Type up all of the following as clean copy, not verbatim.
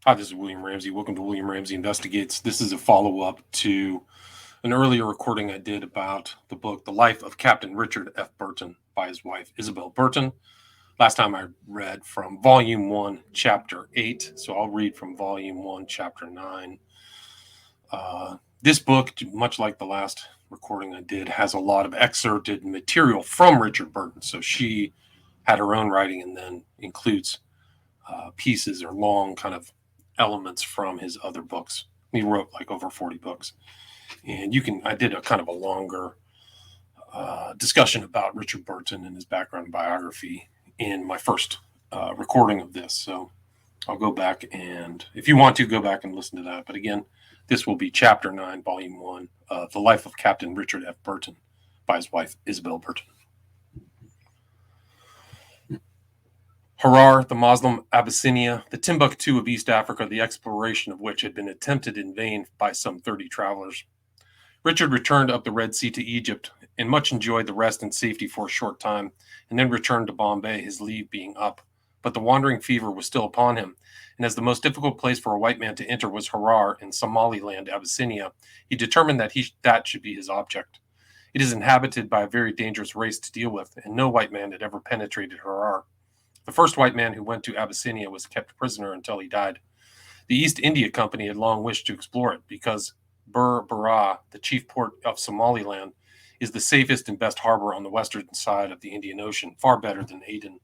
Hi, this is William Ramsey. Welcome to William Ramsey Investigates. This is a follow-up to an earlier recording I did about the book The Life of Captain Richard F. Burton by his wife, Isabel Burton. Last time I read from Volume 1, Chapter 8, so I'll read from Volume 1, Chapter 9. This book, much like the last recording I did, has a lot of excerpted material from Richard Burton. So she had her own writing and then includes pieces or long kind of elements from his other books. He wrote like over 40 books. And I did a kind of a longer discussion about Richard Burton and his background biography in my first recording of this. So I'll go back and, if you want to, go back and listen to that. But again, this will be Chapter 9, Volume 1, The Life of Captain Richard F. Burton by his wife, Isabel Burton. Harar, the Moslem Abyssinia, the Timbuktu of East Africa, the exploration of which had been attempted in vain by some 30 travelers. Richard returned up the Red Sea to Egypt and much enjoyed the rest and safety for a short time, and then returned to Bombay, his leave being up. But the wandering fever was still upon him, and as the most difficult place for a white man to enter was Harar in Somaliland, Abyssinia, he determined that that should be his object. It is inhabited by a very dangerous race to deal with, and no white man had ever penetrated Harar. The first white man who went to Abyssinia was kept prisoner until he died. The East India Company had long wished to explore it because Berbera, the chief port of Somaliland, is the safest and best harbor on the western side of the Indian Ocean, far better than Aden.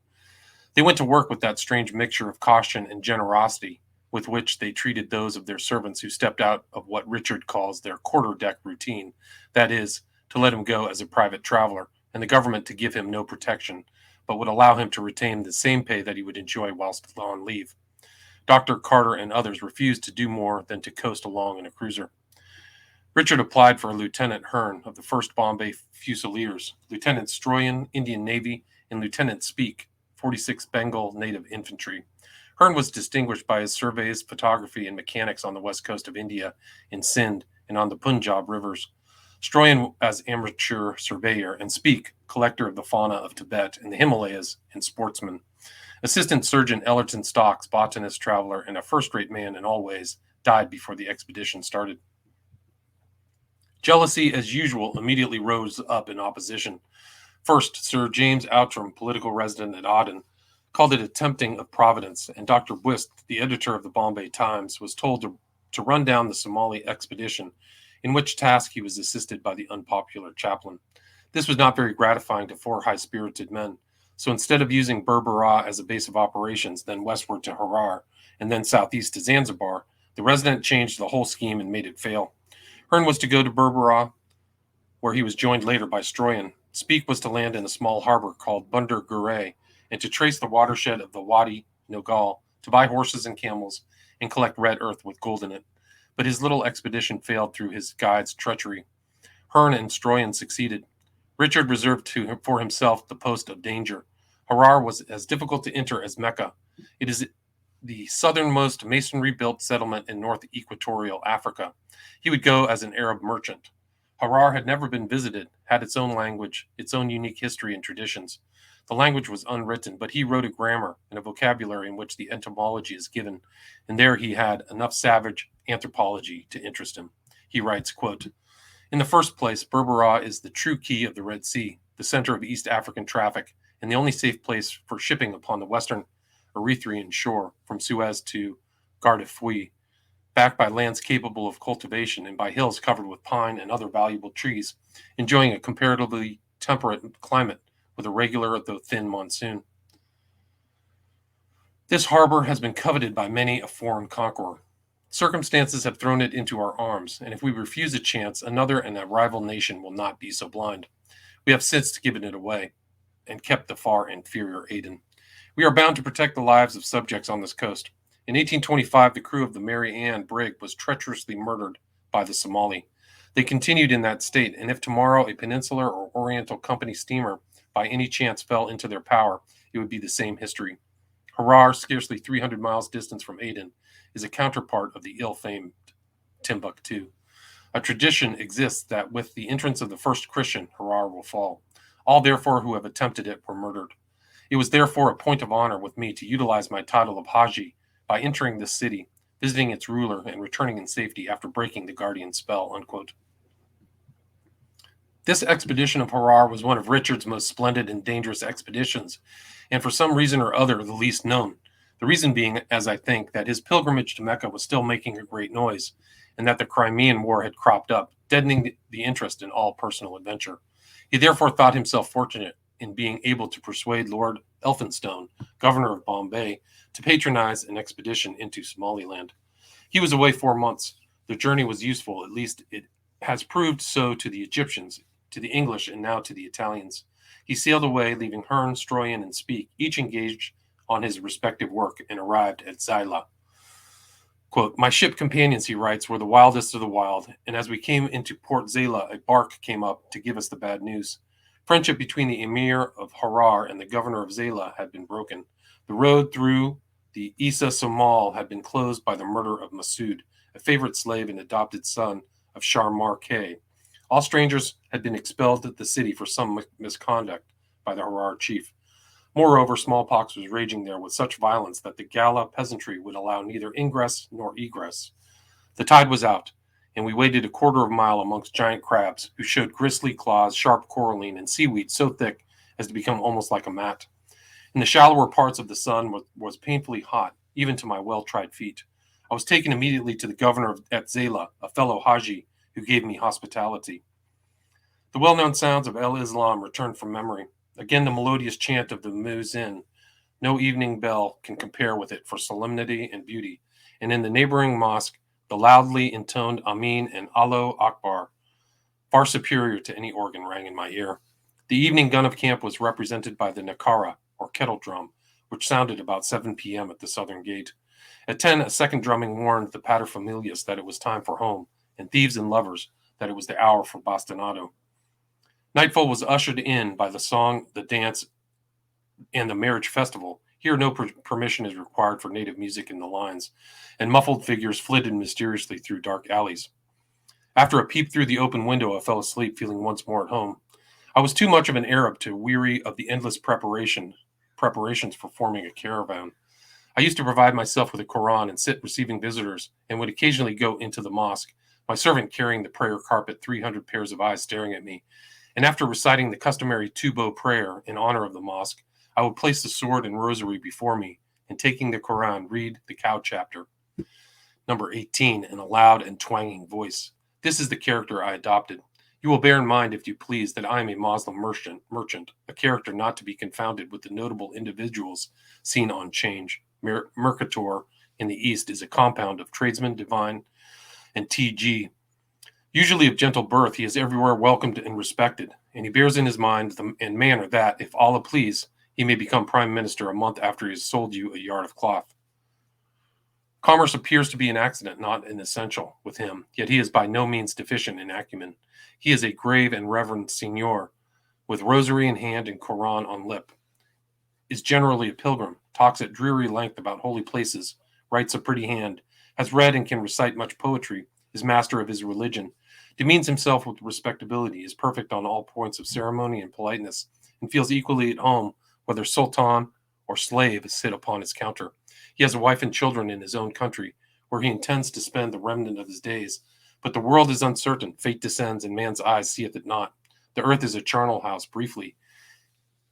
They went to work with that strange mixture of caution and generosity with which they treated those of their servants who stepped out of what Richard calls their quarter-deck routine, that is, to let him go as a private traveler, and the government to give him no protection, but would allow him to retain the same pay that he would enjoy whilst on leave. Dr. Carter and others refused to do more than to coast along in a cruiser. Richard applied for Lieutenant Hearn of the 1st Bombay Fusiliers, Lieutenant Stroyan, Indian Navy, and Lieutenant Speake, 46th Bengal Native Infantry. Hearn was distinguished by his surveys, photography, and mechanics on the west coast of India, in Sindh, and on the Punjab rivers. Stroyan as amateur surveyor, and Speake, collector of the fauna of Tibet and the Himalayas, and sportsman. Assistant Surgeon Ellerton Stocks, botanist, traveler, and a first-rate man in all ways, died before the expedition started. Jealousy, as usual, immediately rose up in opposition. First, Sir James Outram, political resident at Aden, called it a tempting of Providence, and Dr. Bwist, the editor of the Bombay Times, was told to run down the Somali expedition, in which task he was assisted by the unpopular chaplain. This was not very gratifying to 4 high-spirited men, so instead of using Berbera as a base of operations, then westward to Harar, and then southeast to Zanzibar, the resident changed the whole scheme and made it fail. Hearn was to go to Berbera, where he was joined later by Stroyan. Speake was to land in a small harbor called Bunder Gurre, and to trace the watershed of the Wadi Nogal, to buy horses and camels, and collect red earth with gold in it. But his little expedition failed through his guide's treachery. Hearn and Stroyan succeeded. Richard reserved for himself the post of danger. Harar was as difficult to enter as Mecca. It is the southernmost masonry-built settlement in North Equatorial Africa. He would go as an Arab merchant. Harar had never been visited, had its own language, its own unique history and traditions. The language was unwritten, but he wrote a grammar and a vocabulary in which the etymology is given, and there he had enough savage anthropology to interest him. He writes, quote, "In the first place, Berbera is the true key of the Red Sea, the center of East African traffic, and the only safe place for shipping upon the western Erythraean shore, from Suez to Gardefui, backed by lands capable of cultivation and by hills covered with pine and other valuable trees, enjoying a comparatively temperate climate with a regular though thin monsoon. This harbor has been coveted by many a foreign conqueror. Circumstances have thrown it into our arms, and if we refuse a chance, another and a rival nation will not be so blind. We have since given it away, and kept the far inferior Aden. We are bound to protect the lives of subjects on this coast. In 1825, the crew of the Mary Ann brig was treacherously murdered by the Somali. They continued in that state, and if tomorrow a Peninsular or Oriental Company steamer by any chance fell into their power, it would be the same history. Harar, scarcely 300 miles distant from Aden, is a counterpart of the ill-famed Timbuktu. A tradition exists that with the entrance of the first Christian, Harar will fall. All, therefore, who have attempted it were murdered. It was therefore a point of honor with me to utilize my title of Haji by entering this city. visiting its ruler and returning in safety after breaking the guardian's spell, unquote. This expedition of Harar was one of Richard's most splendid and dangerous expeditions, and for some reason or other, the least known. The reason being, as I think, that his pilgrimage to Mecca was still making a great noise, and that the Crimean War had cropped up, deadening the interest in all personal adventure. He therefore thought himself fortunate in being able to persuade Lord Elphinstone, governor of Bombay, to patronize an expedition into Somaliland. He was away 4 months. The journey was useful, at least it has proved so to the Egyptians, to the English, and now to the Italians. He sailed away, leaving Hearn, Stroyan, and Speke each engaged on his respective work, and arrived at Zyla. Quote, "My ship companions," he writes, "were the wildest of the wild, and as we came into Port Zayla, a bark came up to give us the bad news. Friendship between the emir of Harar and the governor of Zayla had been broken. The road through the Isa Somal had been closed by the murder of Masood, a favorite slave and adopted son of Sharmar Kay. All strangers had been expelled at the city for some misconduct by the Harar chief. Moreover, smallpox was raging there with such violence that the Gala peasantry would allow neither ingress nor egress. The tide was out, and we waded a quarter of a mile amongst giant crabs, who showed gristly claws, sharp coralline, and seaweed so thick as to become almost like a mat. In the shallower parts of the sun was painfully hot, even to my well-tried feet. I was taken immediately to the governor at Zayla, a fellow Haji, who gave me hospitality. The well-known sounds of El Islam returned from memory. Again, the melodious chant of the muezzin. No evening bell can compare with it for solemnity and beauty. And in the neighboring mosque, the loudly intoned Amin and Allahu Akbar, far superior to any organ, rang in my ear. The evening gun of camp was represented by the nakara, or kettle drum, which sounded about 7 p.m. at the southern gate. At 10, a second drumming warned the paterfamilias that it was time for home, and thieves and lovers that it was the hour for bastinado. Nightfall was ushered in by the song, the dance, and the marriage festival. Here no permission is required for native music in the lines, and muffled figures flitted mysteriously through dark alleys. After a peep through the open window, I fell asleep, feeling once more at home. I was too much of an Arab to weary of the endless preparations for forming a caravan. I used to provide myself with a Quran and sit receiving visitors, and would occasionally go into the mosque, my servant carrying the prayer carpet, 300 pairs of eyes staring at me. And after reciting the customary two-bow prayer in honor of the mosque, I would place the sword and rosary before me, and taking the Quran, read the cow chapter. Number 18, in a loud and twanging voice. This is the character I adopted. You will bear in mind, if you please, that I am a Moslem merchant, a character not to be confounded with the notable individuals seen on 'Change. Mercator in the East is a compound of tradesman, divine, and T.G. Usually of gentle birth, he is everywhere welcomed and respected, and he bears in his mind and manner that, if Allah please, he may become prime minister a month after he has sold you a yard of cloth. Commerce appears to be an accident, not an essential, with him, yet he is by no means deficient in acumen. He is a grave and reverend signor, with rosary in hand and Quran on lip, is generally a pilgrim, talks at dreary length about holy places, writes a pretty hand, has read and can recite much poetry, is master of his religion, demeans himself with respectability, is perfect on all points of ceremony and politeness, and feels equally at home whether sultan or slave sit upon his counter. He has a wife and children in his own country, where he intends to spend the remnant of his days. But the world is uncertain, fate descends, and man's eyes seeth it not. The earth is a charnel house, briefly.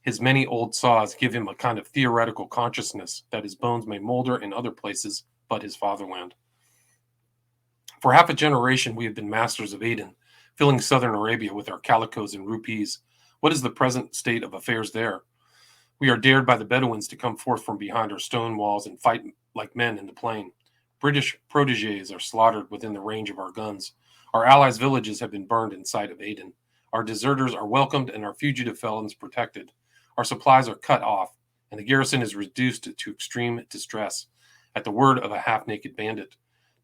His many old saws give him a kind of theoretical consciousness that his bones may molder in other places but his fatherland. For half a generation we have been masters of Aden, filling southern Arabia with our calicos and rupees. What is the present state of affairs there? We are dared by the Bedouins to come forth from behind our stone walls and fight like men in the plain. British protégés are slaughtered within the range of our guns. Our allies' villages have been burned in sight of Aden. Our deserters are welcomed and our fugitive felons protected. Our supplies are cut off, and the garrison is reduced to extreme distress at the word of a half-naked bandit.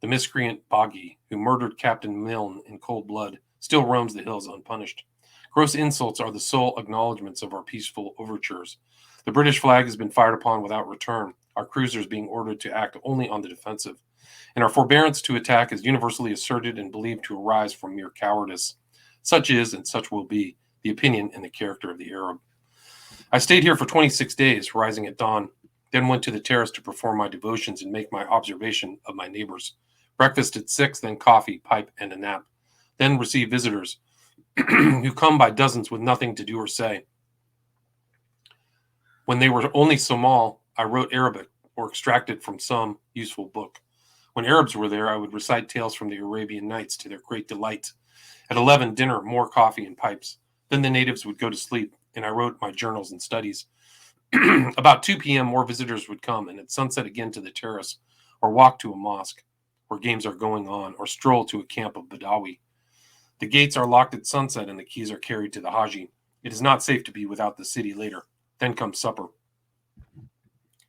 The miscreant Boggy, who murdered Captain Milne in cold blood, still roams the hills unpunished. Gross insults are the sole acknowledgments of our peaceful overtures. The British flag has been fired upon without return, our cruisers being ordered to act only on the defensive, and our forbearance to attack is universally asserted and believed to arise from mere cowardice. Such is, and such will be, the opinion and the character of the Arab. I stayed here for 26 days, rising at dawn then went to the terrace to perform my devotions and make my observation of my neighbors. Breakfast at 6, then coffee, pipe, and a nap. Then receive visitors who come by dozens with nothing to do or say. When they were only Somal, I wrote Arabic or extracted from some useful book. When Arabs were there, I would recite tales from the Arabian Nights to their great delight. At 11, dinner, more coffee and pipes. Then the natives would go to sleep, and I wrote my journals and studies. About 2 p.m., more visitors would come, and at sunset again to the terrace, or walk to a mosque where games are going on, or stroll to a camp of Badawi. The gates are locked at sunset, and the keys are carried to the Haji. It is not safe to be without the city later. Then comes supper.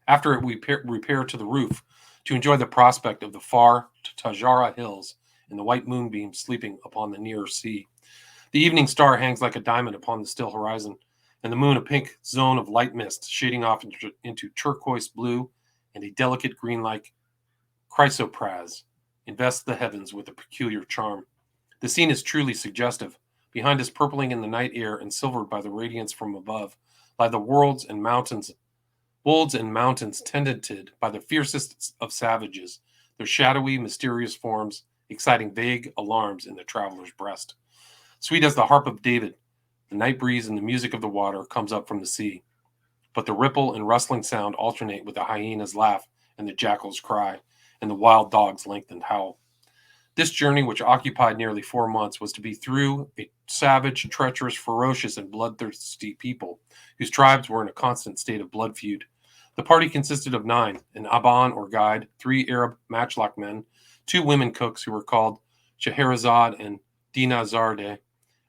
After it, we repair to the roof to enjoy the prospect of the far Tajara hills and the white moonbeam sleeping upon the nearer sea. The evening star hangs like a diamond upon the still horizon, and the moon a pink zone of light mist shading off into turquoise blue and a delicate green like chrysoprase invests the heavens with a peculiar charm. The scene is truly suggestive. Behind us, purpling in the night air and silvered by the radiance from above, lie the wolds and mountains tenanted by the fiercest of savages, their shadowy, mysterious forms exciting vague alarms in the traveler's breast. Sweet as the harp of David, the night breeze and the music of the water comes up from the sea, but the ripple and rustling sound alternate with the hyena's laugh and the jackal's cry and the wild dog's lengthened howl. This journey, which occupied nearly 4 months, was to be through a savage, treacherous, ferocious, and bloodthirsty people whose tribes were in a constant state of blood feud. The party consisted of 9, an Aban or guide, 3 Arab matchlock men, 2 women cooks who were called Scheherazade and Dinazarde,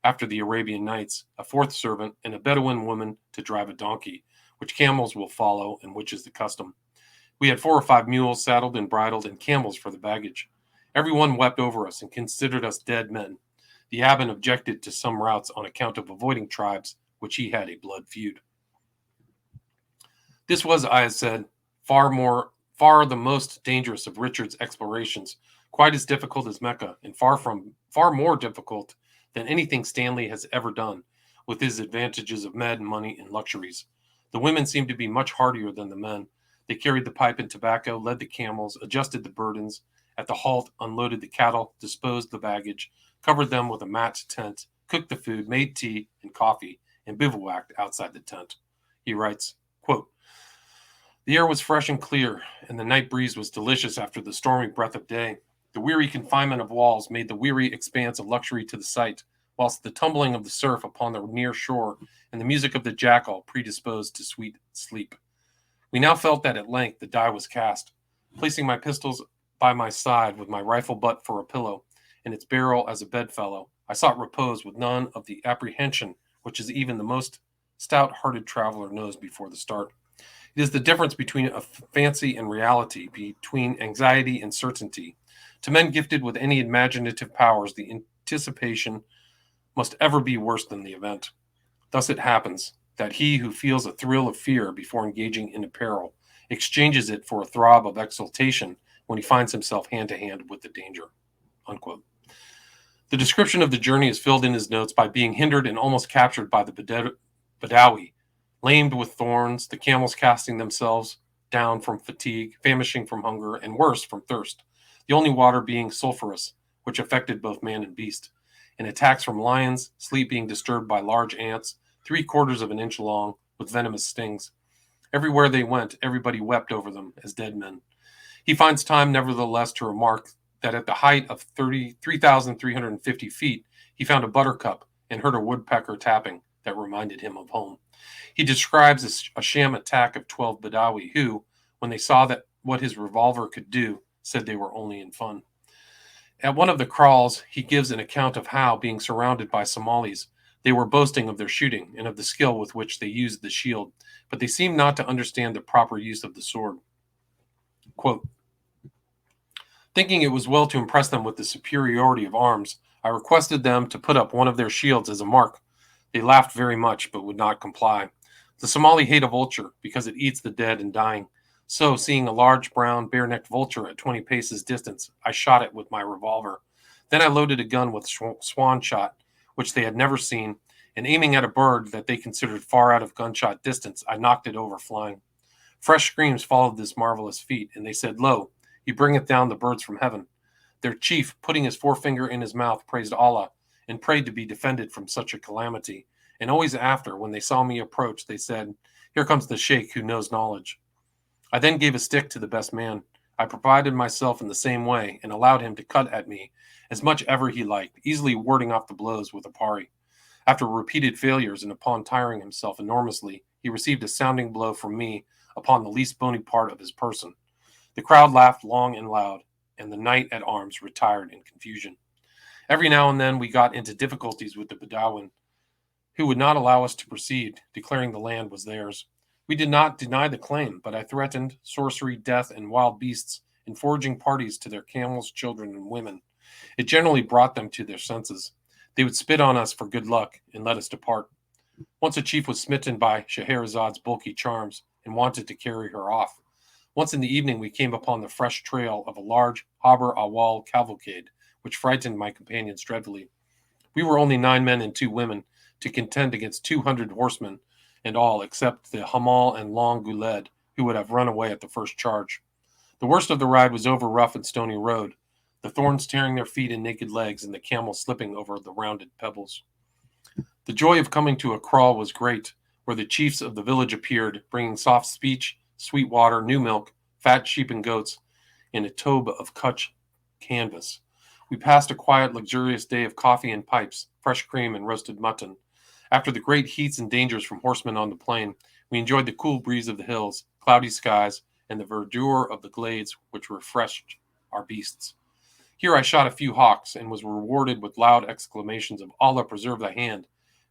after the Arabian Nights, a 4th servant, and a Bedouin woman to drive a donkey, which camels will follow and which is the custom. We had 4 or 5 mules saddled and bridled and camels for the baggage. Everyone wept over us and considered us dead men. The Aban objected to some routes on account of avoiding tribes which he had a blood feud. This was, I had said, far the most dangerous of Richard's explorations, quite as difficult as Mecca, and far more difficult than anything Stanley has ever done, with his advantages of med, money, and luxuries. The women seemed to be much hardier than the men. They carried the pipe and tobacco, led the camels, adjusted the burdens, at the halt unloaded the cattle, disposed the baggage, covered them with a mat tent, cooked the food, made tea and coffee, and bivouacked outside the tent. He writes, quote, "The air was fresh and clear, and the night breeze was delicious after the stormy breath of day. The weary confinement of walls made the weary expanse of luxury to the sight, whilst the tumbling of the surf upon the near shore and the music of the jackal predisposed to sweet sleep. We now felt that at length the die was cast. Placing my pistols by my side with my rifle butt for a pillow and its barrel as a bedfellow, I sought repose with none of the apprehension which is even the most stout-hearted traveler knows before the start. It is the difference between a fancy and reality, between anxiety and certainty. To men gifted with any imaginative powers, the anticipation must ever be worse than the event. Thus it happens that he who feels a thrill of fear before engaging in a peril exchanges it for a throb of exultation when he finds himself hand-to-hand with the danger." Unquote. The description of the journey is filled in his notes by being hindered and almost captured by the Badawi, lamed with thorns, the camels casting themselves down from fatigue, famishing from hunger, and worse, from thirst, the only water being sulphurous, which affected both man and beast, and attacks from lions, sleep being disturbed by large ants, 3/4 of an inch long, with venomous stings. Everywhere they went, everybody wept over them as dead men. He finds time, nevertheless, to remark that at the height of 3,350 feet, he found a buttercup and heard a woodpecker tapping that reminded him of home. He describes a sham attack of 12 Badawi who, when they saw that what his revolver could do, said they were only in fun. At one of the crawls, he gives an account of how, being surrounded by Somalis, they were boasting of their shooting and of the skill with which they used the shield, but they seemed not to understand the proper use of the sword. Quote, "Thinking it was well to impress them with the superiority of arms, I requested them to put up one of their shields as a mark. They laughed very much, but would not comply. The Somali hate a vulture because it eats the dead and dying. So, seeing a large brown bare-necked vulture at 20 paces distance, I shot it with my revolver. Then I loaded a gun with swan shot, which they had never seen, and aiming at a bird that they considered far out of gunshot distance, I knocked it over flying. Fresh screams followed this marvelous feat, and they said, "Lo, he bringeth down the birds from heaven." Their chief, putting his forefinger in his mouth, praised Allah and prayed to be defended from such a calamity. And always after, when they saw me approach, they said, "Here comes the sheikh who knows knowledge." I then gave a stick to the best man. I provided myself in the same way and allowed him to cut at me as much ever he liked, easily warding off the blows with a parry. After repeated failures and upon tiring himself enormously, he received a sounding blow from me upon the least bony part of his person. The crowd laughed long and loud, and the knight at arms retired in confusion. Every now and then we got into difficulties with the Bedouin, who would not allow us to proceed, declaring the land was theirs. We did not deny the claim, but I threatened sorcery, death, and wild beasts in foraging parties to their camels, children, and women. It generally brought them to their senses. They would spit on us for good luck and let us depart. Once a chief was smitten by Scheherazad's bulky charms and wanted to carry her off. Once in the evening we came upon the fresh trail of a large Haber Awal cavalcade, which frightened my companions dreadfully. We were only 9 men and 2 women to contend against 200 horsemen and all except the Hamal and Long Guled, who would have run away at the first charge. The worst of the ride was over rough and stony road, the thorns tearing their feet and naked legs, and the camels slipping over the rounded pebbles. The joy of coming to a kraal was great, where the chiefs of the village appeared, bringing soft speech, sweet water, new milk, fat sheep and goats, in a tobe of Kutch canvas. We passed a quiet, luxurious day of coffee and pipes, fresh cream and roasted mutton. After the great heats and dangers from horsemen on the plain, we enjoyed the cool breeze of the hills, cloudy skies, and the verdure of the glades which refreshed our beasts. Here I shot a few hawks, and was rewarded with loud exclamations of "Allah preserve thy hand!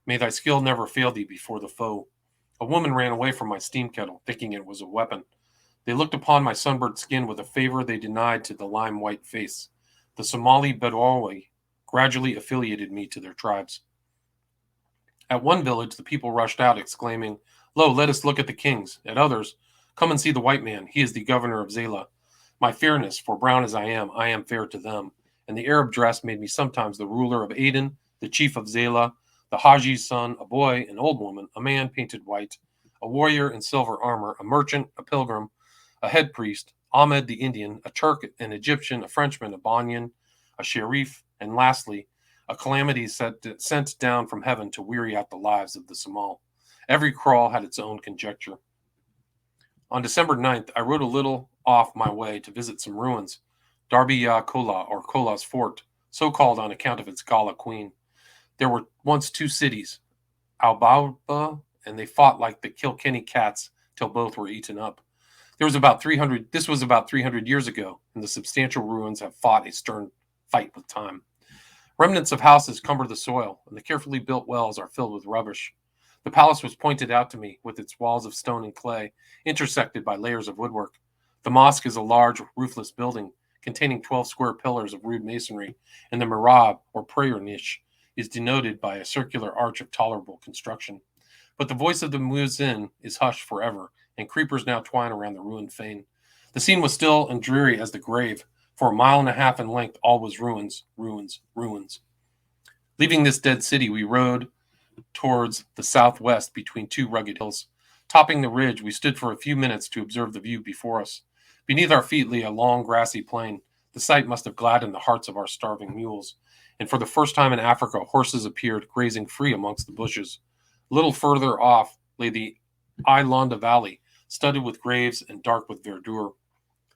May thy skill never fail thee before the foe." A woman ran away from my steam kettle, thinking it was a weapon. They looked upon my sunburnt skin with a favor they denied to the lime-white face. The Somali Bedawi gradually affiliated me to their tribes. At one village, the people rushed out, exclaiming, "Lo, let us look at the kings." At others, "Come and see the white man. He is the governor of Zela." My fairness, for brown as I am fair to them. And the Arab dress made me sometimes the ruler of Aden, the chief of Zela, the Haji's son, a boy, an old woman, a man painted white, a warrior in silver armor, a merchant, a pilgrim, a head priest, Ahmed the Indian, a Turk, an Egyptian, a Frenchman, a Banyan, a Sharif, and lastly, a calamity sent down from heaven to weary out the lives of the Somal. Every kraal had its own conjecture. On December 9th, I rode a little off my way to visit some ruins, Darbi Ya Kola, or Kola's fort, so called on account of its Gala queen. There were once 2 cities, Albalba, and they fought like the Kilkenny cats till both were eaten up. This was about 300 years ago, and the substantial ruins have fought a stern fight with time. Remnants of houses cumber the soil, and the carefully built wells are filled with rubbish. The palace was pointed out to me, with its walls of stone and clay, intersected by layers of woodwork. The mosque is a large, roofless building, containing 12 square pillars of rude masonry, and the mihrab, or prayer niche, is denoted by a circular arch of tolerable construction. But the voice of the muezzin is hushed forever, and creepers now twine around the ruined fane. The scene was still and dreary as the grave. For a mile and a half in length, all was ruins, ruins, ruins. Leaving this dead city, we rode towards the southwest between 2 rugged hills. Topping the ridge, we stood for a few minutes to observe the view before us. Beneath our feet lay a long grassy plain. The sight must have gladdened the hearts of our starving mules, and for the first time in Africa, horses appeared grazing free amongst the bushes. A little further off lay the Ilonda Valley, studded with graves and dark with verdure.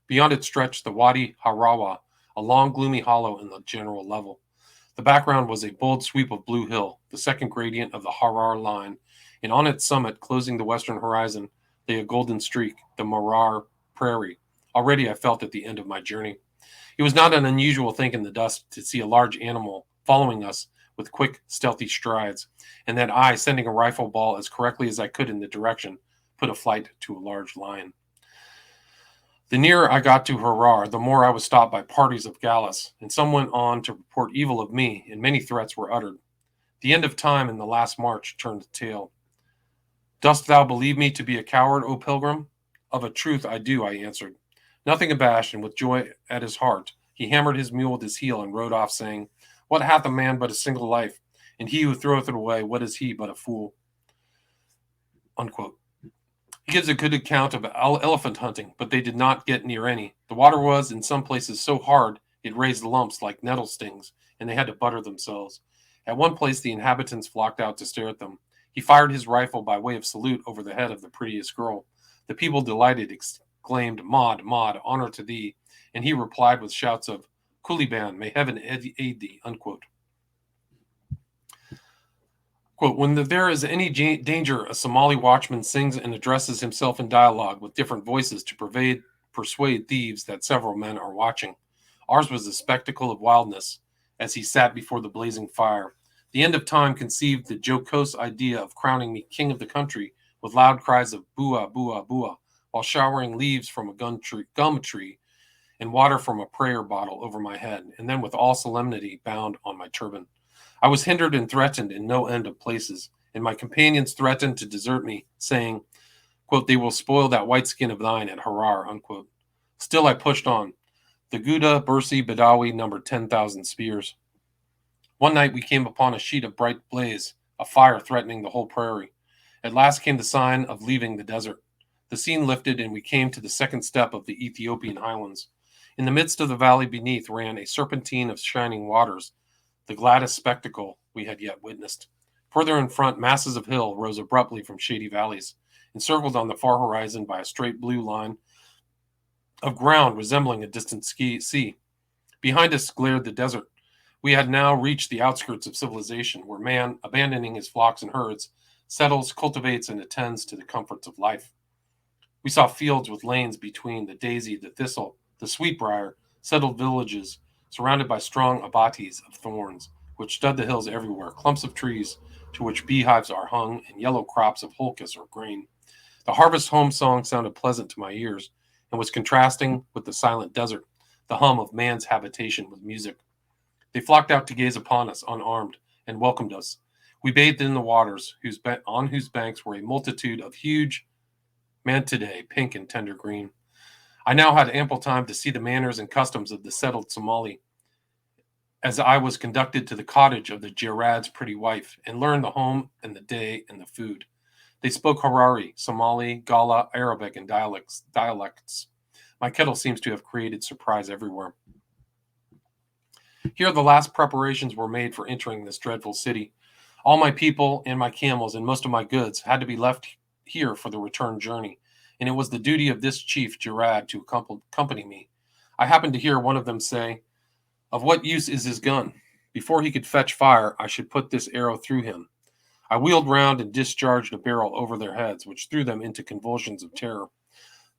Beyond it stretched the Wadi Harawa, a long gloomy hollow in the general level. The background was a bold sweep of blue hill, the second gradient of the Harar line, and on its summit, closing the western horizon, lay a golden streak, the Marar Prairie. Already I felt at the end of my journey. It was not an unusual thing in the dusk to see a large animal following us with quick, stealthy strides, and that I, sending a rifle ball as correctly as I could in the direction, put a flight to a large lion. The nearer I got to Harar, the more I was stopped by parties of Gallus, and some went on to report evil of me, and many threats were uttered. The end of time and the last march turned the tale. "Dost thou believe me to be a coward, O pilgrim?" "Of a truth I do," I answered. Nothing abashed, and with joy at his heart, he hammered his mule with his heel and rode off, saying, "What hath a man but a single life? And he who throweth it away, what is he but a fool?" Unquote. He gives a good account of elephant hunting, but they did not get near any. The water was, in some places, so hard it raised lumps like nettle stings, and they had to butter themselves. At one place, the inhabitants flocked out to stare at them. He fired his rifle by way of salute over the head of the prettiest girl. The people, delighted, exclaimed, Maud, Maud, honor to thee, and he replied with shouts of, Kuliban, may heaven aid thee, unquote. Quote, when there is any danger, a Somali watchman sings and addresses himself in dialogue with different voices to persuade thieves that several men are watching. Ours was a spectacle of wildness as he sat before the blazing fire. The end of time conceived the jocose idea of crowning me king of the country with loud cries of bua, bua, bua, while showering leaves from a gum tree and water from a prayer bottle over my head, and then with all solemnity bound on my turban. I was hindered and threatened in no end of places, and my companions threatened to desert me, saying, quote, they will spoil that white skin of thine at Harar, unquote. Still I pushed on. The Gouda Bursi Badawi numbered 10,000 spears. One night we came upon a sheet of bright blaze, a fire threatening the whole prairie. At last came the sign of leaving the desert. The scene lifted, and we came to the second step of the Ethiopian highlands. In the midst of the valley beneath ran a serpentine of shining waters, the gladdest spectacle we had yet witnessed. Further in front, masses of hill rose abruptly from shady valleys, encircled on the far horizon by a straight blue line of ground resembling a distant sea. Behind us glared the desert. We had now reached the outskirts of civilization, where man, abandoning his flocks and herds, settles, cultivates, and attends to the comforts of life. We saw fields with lanes between, the daisy, the thistle, the sweetbriar, settled villages, surrounded by strong abatis of thorns, which stud the hills everywhere, clumps of trees to which beehives are hung, and yellow crops of holcus or grain. The harvest home song sounded pleasant to my ears, and was contrasting with the silent desert, the hum of man's habitation with music. They flocked out to gaze upon us, unarmed, and welcomed us. We bathed in the waters, on whose banks were a multitude of huge mantidae, pink and tender green. I now had ample time to see the manners and customs of the settled Somali, as I was conducted to the cottage of the Jerad's pretty wife, and learned the home and the day and the food. They spoke Harari, Somali, Gala, Arabic, and dialects. My kettle seems to have created surprise everywhere. Here the last preparations were made for entering this dreadful city. All my people and my camels and most of my goods had to be left here for the return journey, and it was the duty of this chief Jerad to accompany me. I happened to hear one of them say, of what use is his gun? Before he could fetch fire, I should put this arrow through him. I wheeled round and discharged a barrel over their heads, which threw them into convulsions of terror.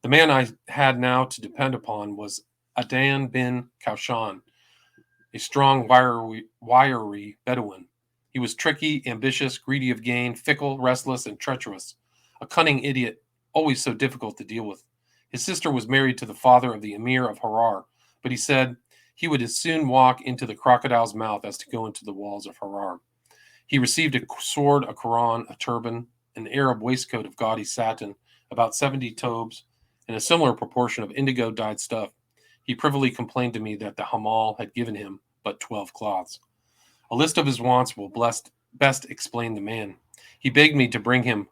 The man I had now to depend upon was Adan bin Kaushan, a strong, wiry Bedouin. He was tricky, ambitious, greedy of gain, fickle, restless, and treacherous. A cunning idiot, always so difficult to deal with. His sister was married to the father of the emir of Harar, but he said he would as soon walk into the crocodile's mouth as to go into the walls of Harar. He received a sword, a Quran, a turban, an Arab waistcoat of gaudy satin, about 70 tobes, and a similar proportion of indigo-dyed stuff. He privily complained to me that the Hamal had given him but 12 cloths. A list of his wants will best explain the man. He begged me to bring him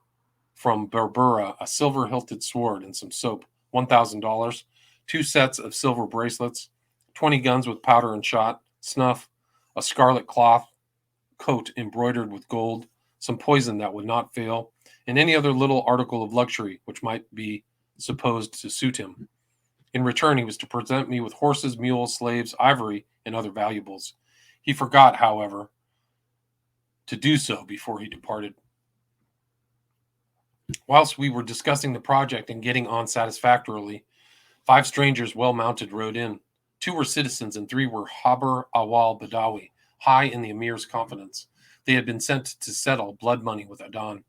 from Berbera a silver-hilted sword and some soap, $1,000, 2 sets of silver bracelets, 20 guns with powder and shot, snuff, a scarlet cloth coat embroidered with gold, some poison that would not fail, and any other little article of luxury which might be supposed to suit him. In return, he was to present me with horses, mules, slaves, ivory, and other valuables. He forgot, however, to do so before he departed. Whilst we were discussing the project and getting on satisfactorily, 5 strangers well mounted rode in. 2 were citizens and 3 were Haber Awal Badawi, high in the emir's confidence. They had been sent to settle blood money with Adan.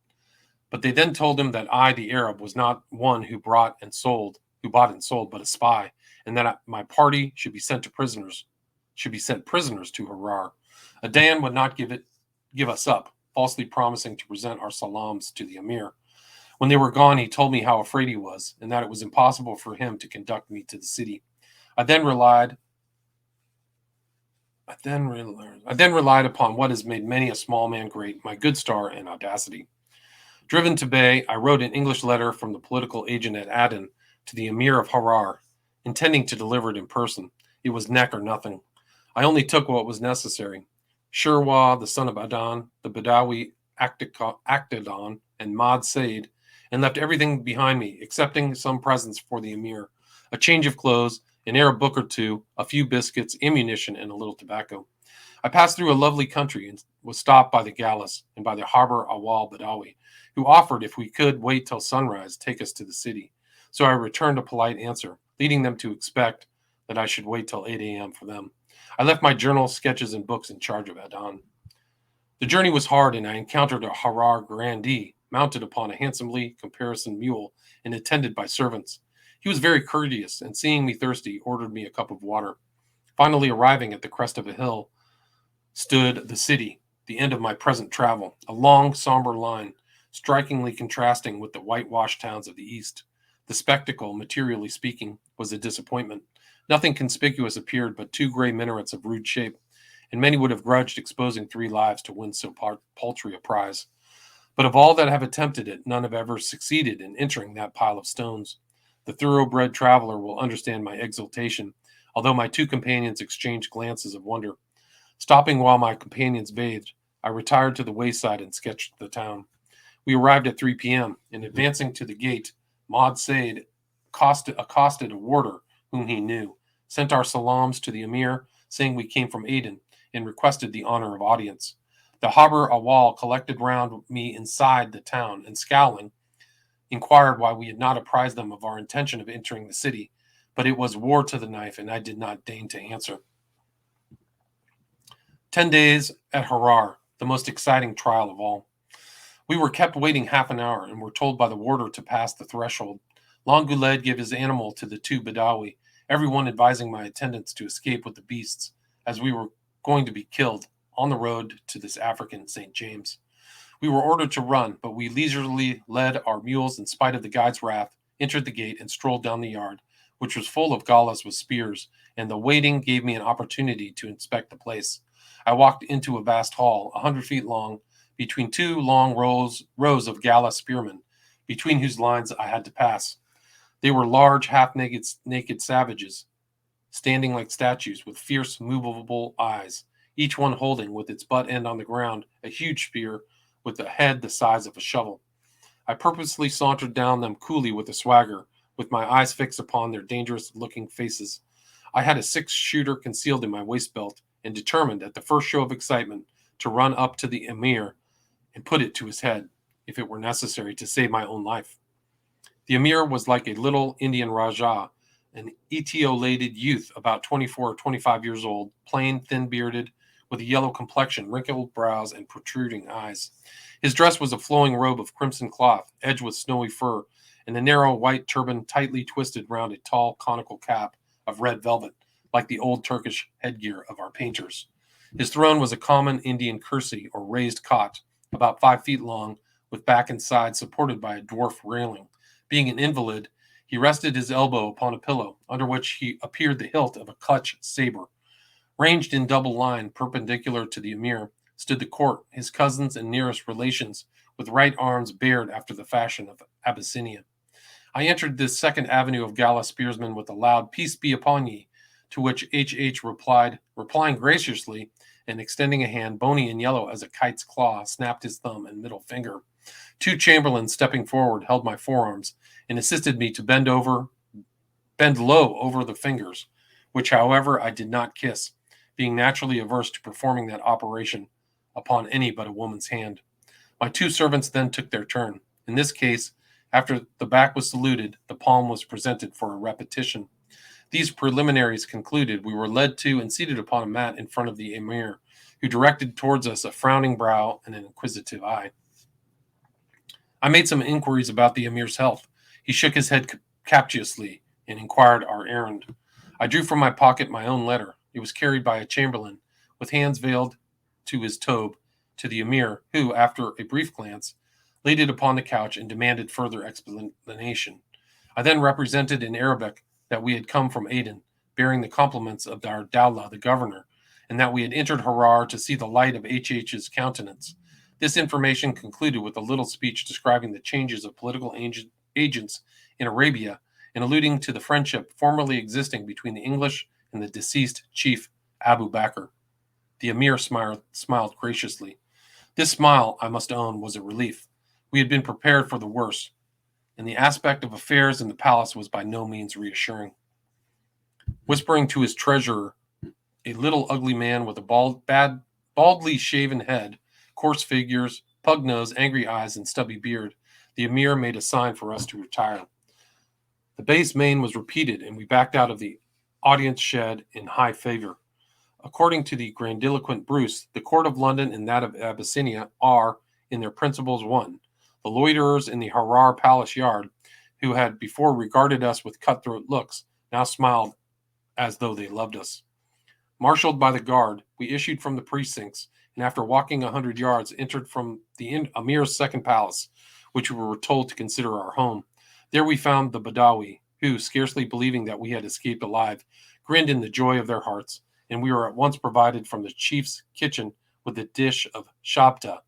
But they then told him that I, the Arab, was not one who bought and sold, but a spy, and that my party should be sent prisoners to Harar. Adan would not give us up, falsely promising to present our salams to the emir. When they were gone, he told me how afraid he was, and that it was impossible for him to conduct me to the city. I then relied upon what has made many a small man great, my good star and audacity. Driven to Bay, I wrote an English letter from the political agent at Aden to the Emir of Harar, intending to deliver it in person. It was neck or nothing. I only took what was necessary. Shirwa, the son of Adan, the Badawi Actadon, and Mad Said, and left everything behind me, excepting some presents for the Emir, a change of clothes, an Arab book or two, a few biscuits, ammunition, and a little tobacco. I passed through a lovely country and was stopped by the Gallas and by the Harbor Awal Badawi, who offered, if we could wait till sunrise, take us to the city. So I returned a polite answer, leading them to expect that I should wait till 8 a.m. for them. I left my journal, sketches, and books in charge of Adan. The journey was hard, and I encountered a Harar grandee, mounted upon a handsomely caparisoned mule and attended by servants. He was very courteous, and seeing me thirsty, ordered me a cup of water. Finally arriving at the crest of a hill, stood the city, the end of my present travel, a long, somber line, strikingly contrasting with the whitewashed towns of the east. The spectacle, materially speaking, was a disappointment. Nothing conspicuous appeared but 2 gray minarets of rude shape, and many would have grudged exposing 3 lives to win so paltry a prize. But of all that have attempted it, none have ever succeeded in entering that pile of stones. The thoroughbred traveler will understand my exultation, although my 2 companions exchanged glances of wonder. Stopping while my companions bathed, I retired to the wayside and sketched the town. We arrived at 3 p.m., and advancing to the gate, Maud Said accosted a warder whom he knew, sent our salams to the emir, saying we came from Aden, and requested the honor of audience. The Haber Awal collected round me inside the town, and scowling, inquired why we had not apprised them of our intention of entering the city, but it was war to the knife, and I did not deign to answer. 10 days at Harar, the most exciting trial of all. We were kept waiting half an hour, and were told by the warder to pass the threshold. Longuled gave his animal to the 2 Badawi, everyone advising my attendants to escape with the beasts, as we were going to be killed on the road to this African St. James. We were ordered to run, but we leisurely led our mules in spite of the guide's wrath, entered the gate, and strolled down the yard, which was full of Galas with spears, and the waiting gave me an opportunity to inspect the place. I walked into a vast hall, 100 feet long, between 2 long rows of Gala spearmen, between whose lines I had to pass. They were large, half-naked savages, standing like statues with fierce, movable eyes, each one holding, with its butt end on the ground, a huge spear with a head the size of a shovel. I purposely sauntered down them coolly with a swagger, with my eyes fixed upon their dangerous-looking faces. I had a 6-shooter concealed in my waist belt, and determined, at the first show of excitement, to run up to the emir and put it to his head, if it were necessary, to save my own life. The emir was like a little Indian Rajah, an etiolated youth about 24 or 25 years old, plain, thin-bearded, with a yellow complexion, wrinkled brows, and protruding eyes. His dress was a flowing robe of crimson cloth, edged with snowy fur, and a narrow white turban tightly twisted round a tall conical cap of red velvet, like the old Turkish headgear of our painters. His throne was a common Indian kursi, or raised cot, about 5 feet long, with back and sides supported by a dwarf railing. Being an invalid, he rested his elbow upon a pillow, under which he appeared the hilt of a clutch saber. Ranged in double line, perpendicular to the emir, stood the court, his cousins and nearest relations, with right arms bared after the fashion of Abyssinia. I entered this second avenue of Gala spearsmen with a loud "Peace be upon ye," to which H. replying graciously and extending a hand, bony and yellow as a kite's claw, snapped his thumb and middle finger. 2 chamberlains, stepping forward, held my forearms and assisted me to bend low over the fingers, which, however, I did not kiss, being naturally averse to performing that operation upon any but a woman's hand. My 2 servants then took their turn. In this case, after the back was saluted, the palm was presented for a repetition. These preliminaries concluded, we were led to and seated upon a mat in front of the emir, who directed towards us a frowning brow and an inquisitive eye. I made some inquiries about the emir's health. He shook his head captiously and inquired our errand. I drew from my pocket my own letter. It was carried by a chamberlain, with hands veiled to his tobe, to the emir, who, after a brief glance, laid it upon the couch and demanded further explanation. I then represented in Arabic that we had come from Aden, bearing the compliments of our Dowlah, the governor, and that we had entered Harar to see the light of H.'s countenance. This information concluded with a little speech describing the changes of political agents in Arabia and alluding to the friendship formerly existing between the English and the deceased chief Abu Bakr. The emir smiled graciously. This smile, I must own, was a relief. We had been prepared for the worst, and the aspect of affairs in the palace was by no means reassuring. Whispering to his treasurer, a little ugly man with a baldly shaven head, coarse figures, pug nose, angry eyes, and stubby beard, the emir made a sign for us to retire. The bass main was repeated, and we backed out of the audience shed in high favor. According to the grandiloquent Bruce, the court of London and that of Abyssinia are, in their principles, one. The loiterers in the Harar Palace yard, who had before regarded us with cutthroat looks, now smiled as though they loved us. Marshaled by the guard, we issued from the precincts, and after walking 100 yards, entered from the emir's second palace, which we were told to consider our home. There we found the Badawi, who, scarcely believing that we had escaped alive, grinned in the joy of their hearts, and we were at once provided from the chief's kitchen with a dish of shabta,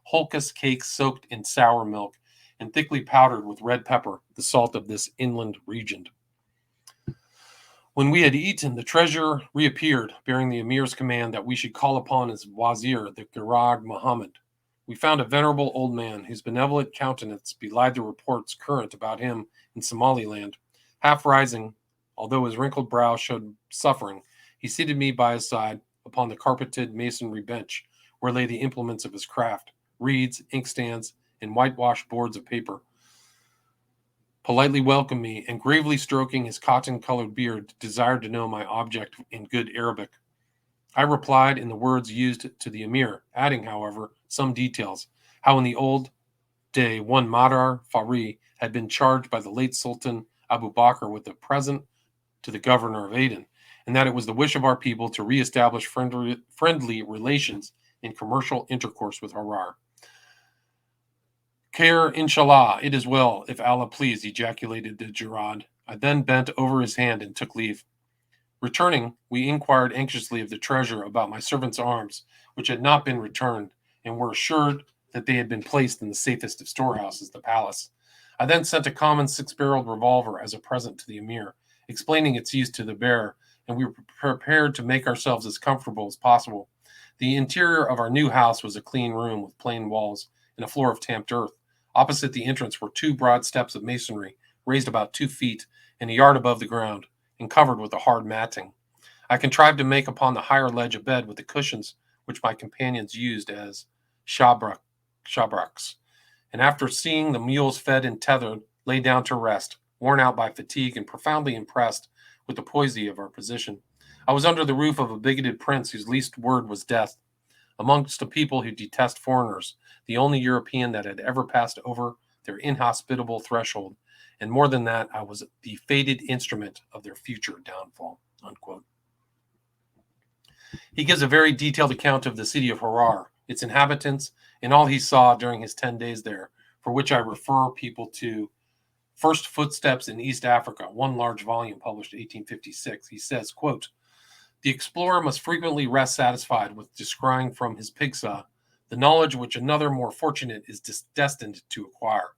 holcus cakes soaked in sour milk, and thickly powdered with red pepper, the salt of this inland region. When we had eaten, the treasurer reappeared, bearing the emir's command that we should call upon his wazir, the Girard Muhammad. We found a venerable old man, whose benevolent countenance belied the reports current about him in Somaliland. Half rising, although his wrinkled brow showed suffering, he seated me by his side upon the carpeted masonry bench, where lay the implements of his craft, reeds, inkstands, and whitewashed boards of paper. Politely welcomed me, and gravely stroking his cotton-colored beard, desired to know my object in good Arabic. I replied in the words used to the emir, adding, however, some details, how in the old day one Madar Fari had been charged by the late Sultan Abu Bakr with the present to the governor of Aden, and that it was the wish of our people to re-establish friendly relations in commercial intercourse with Harar. Khair, inshallah, it is well, if Allah please, ejaculated the Girard. I then bent over his hand and took leave. Returning, we inquired anxiously of the treasurer about my servant's arms, which had not been returned, and were assured that they had been placed in the safest of storehouses, the palace. I then sent a common 6-barreled revolver as a present to the emir, explaining its use to the bearer, and we were prepared to make ourselves as comfortable as possible. The interior of our new house was a clean room with plain walls and a floor of tamped earth. Opposite the entrance were 2 broad steps of masonry, raised about 2 feet and a yard above the ground, and covered with a hard matting. I contrived to make upon the higher ledge a bed with the cushions which my companions used as shabraks, and after seeing the mules fed and tethered, lay down to rest, worn out by fatigue and profoundly impressed with the poesy of our position. I was under the roof of a bigoted prince whose least word was death. Amongst a people who detest foreigners, the only European that had ever passed over their inhospitable threshold, and more than that, I was the fated instrument of their future downfall." Unquote. He gives a very detailed account of the city of Harar, its inhabitants, and all he saw during his 10 days there, for which I refer people to First Footsteps in East Africa, one large volume published in 1856. He says, quote, "The explorer must frequently rest satisfied with descrying from his pigsty the knowledge which another more fortunate is destined to acquire.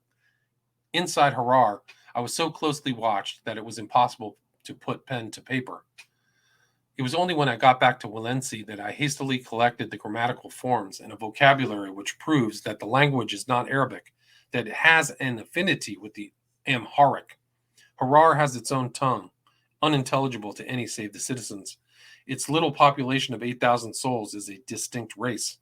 Inside Harar, I was so closely watched that it was impossible to put pen to paper. It was only when I got back to Walensee that I hastily collected the grammatical forms and a vocabulary which proves that the language is not Arabic, that it has an affinity with the Amharic. Harar has its own tongue, unintelligible to any save the citizens. Its little population of 8,000 souls is a distinct race.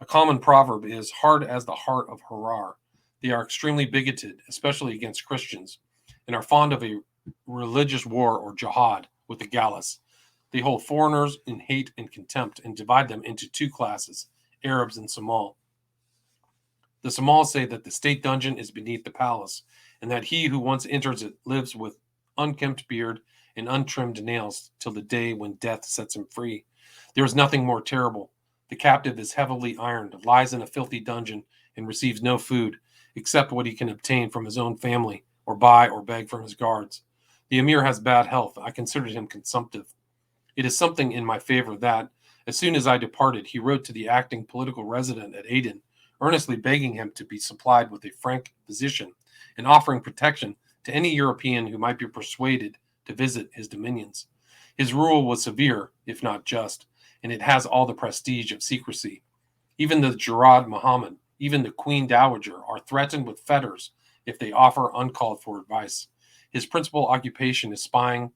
A common proverb is, hard as the heart of Harar. They are extremely bigoted, especially against Christians, and are fond of a religious war or jihad with the Gauls. They hold foreigners in hate and contempt and divide them into 2 classes, Arabs and Somal. The Somal say that the state dungeon is beneath the palace, and that he who once enters it lives with unkempt beard and untrimmed nails till the day when death sets him free. There is nothing more terrible. The captive is heavily ironed, lies in a filthy dungeon, and receives no food, except what he can obtain from his own family, or buy or beg from his guards. The emir has bad health. I considered him consumptive. It is something in my favor that, as soon as I departed, he wrote to the acting political resident at Aden, earnestly begging him to be supplied with a frank position and offering protection to any European who might be persuaded to visit his dominions. His rule was severe, if not just, and it has all the prestige of secrecy. Even the Jurad Muhammad, even the Queen Dowager, are threatened with fetters if they offer uncalled for advice. His principal occupation is spying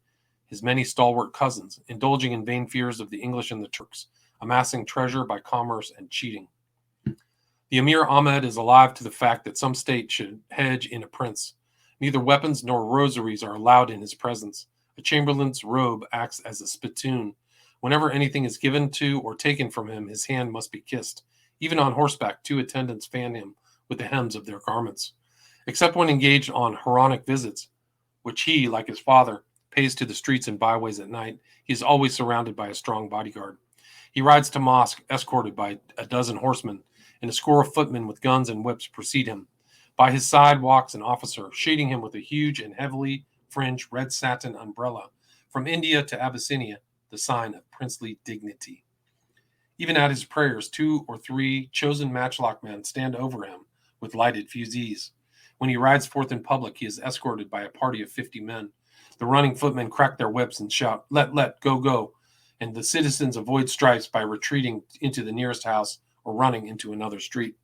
his many stalwart cousins, indulging in vain fears of the English and the Turks, amassing treasure by commerce and cheating. The Emir Ahmed is alive to the fact that some state should hedge in a prince. Neither weapons nor rosaries are allowed in his presence. A chamberlain's robe acts as a spittoon. Whenever anything is given to or taken from him, his hand must be kissed. Even on horseback, 2 attendants fan him with the hems of their garments. Except when engaged on Quranic visits, which he, like his father, pays to the streets and byways at night, he is always surrounded by a strong bodyguard. He rides to mosque escorted by a dozen horsemen, and a score of footmen with guns and whips precede him. By his side walks an officer, shading him with a huge and heavily fringed red satin umbrella. From India to Abyssinia, the sign of princely dignity. Even at his prayers, 2 or 3 chosen matchlock men stand over him with lighted fusees. When he rides forth in public, he is escorted by a party of 50 men. The running footmen crack their whips and shout, let, go, go, and the citizens avoid stripes by retreating into the nearest house or running into another street.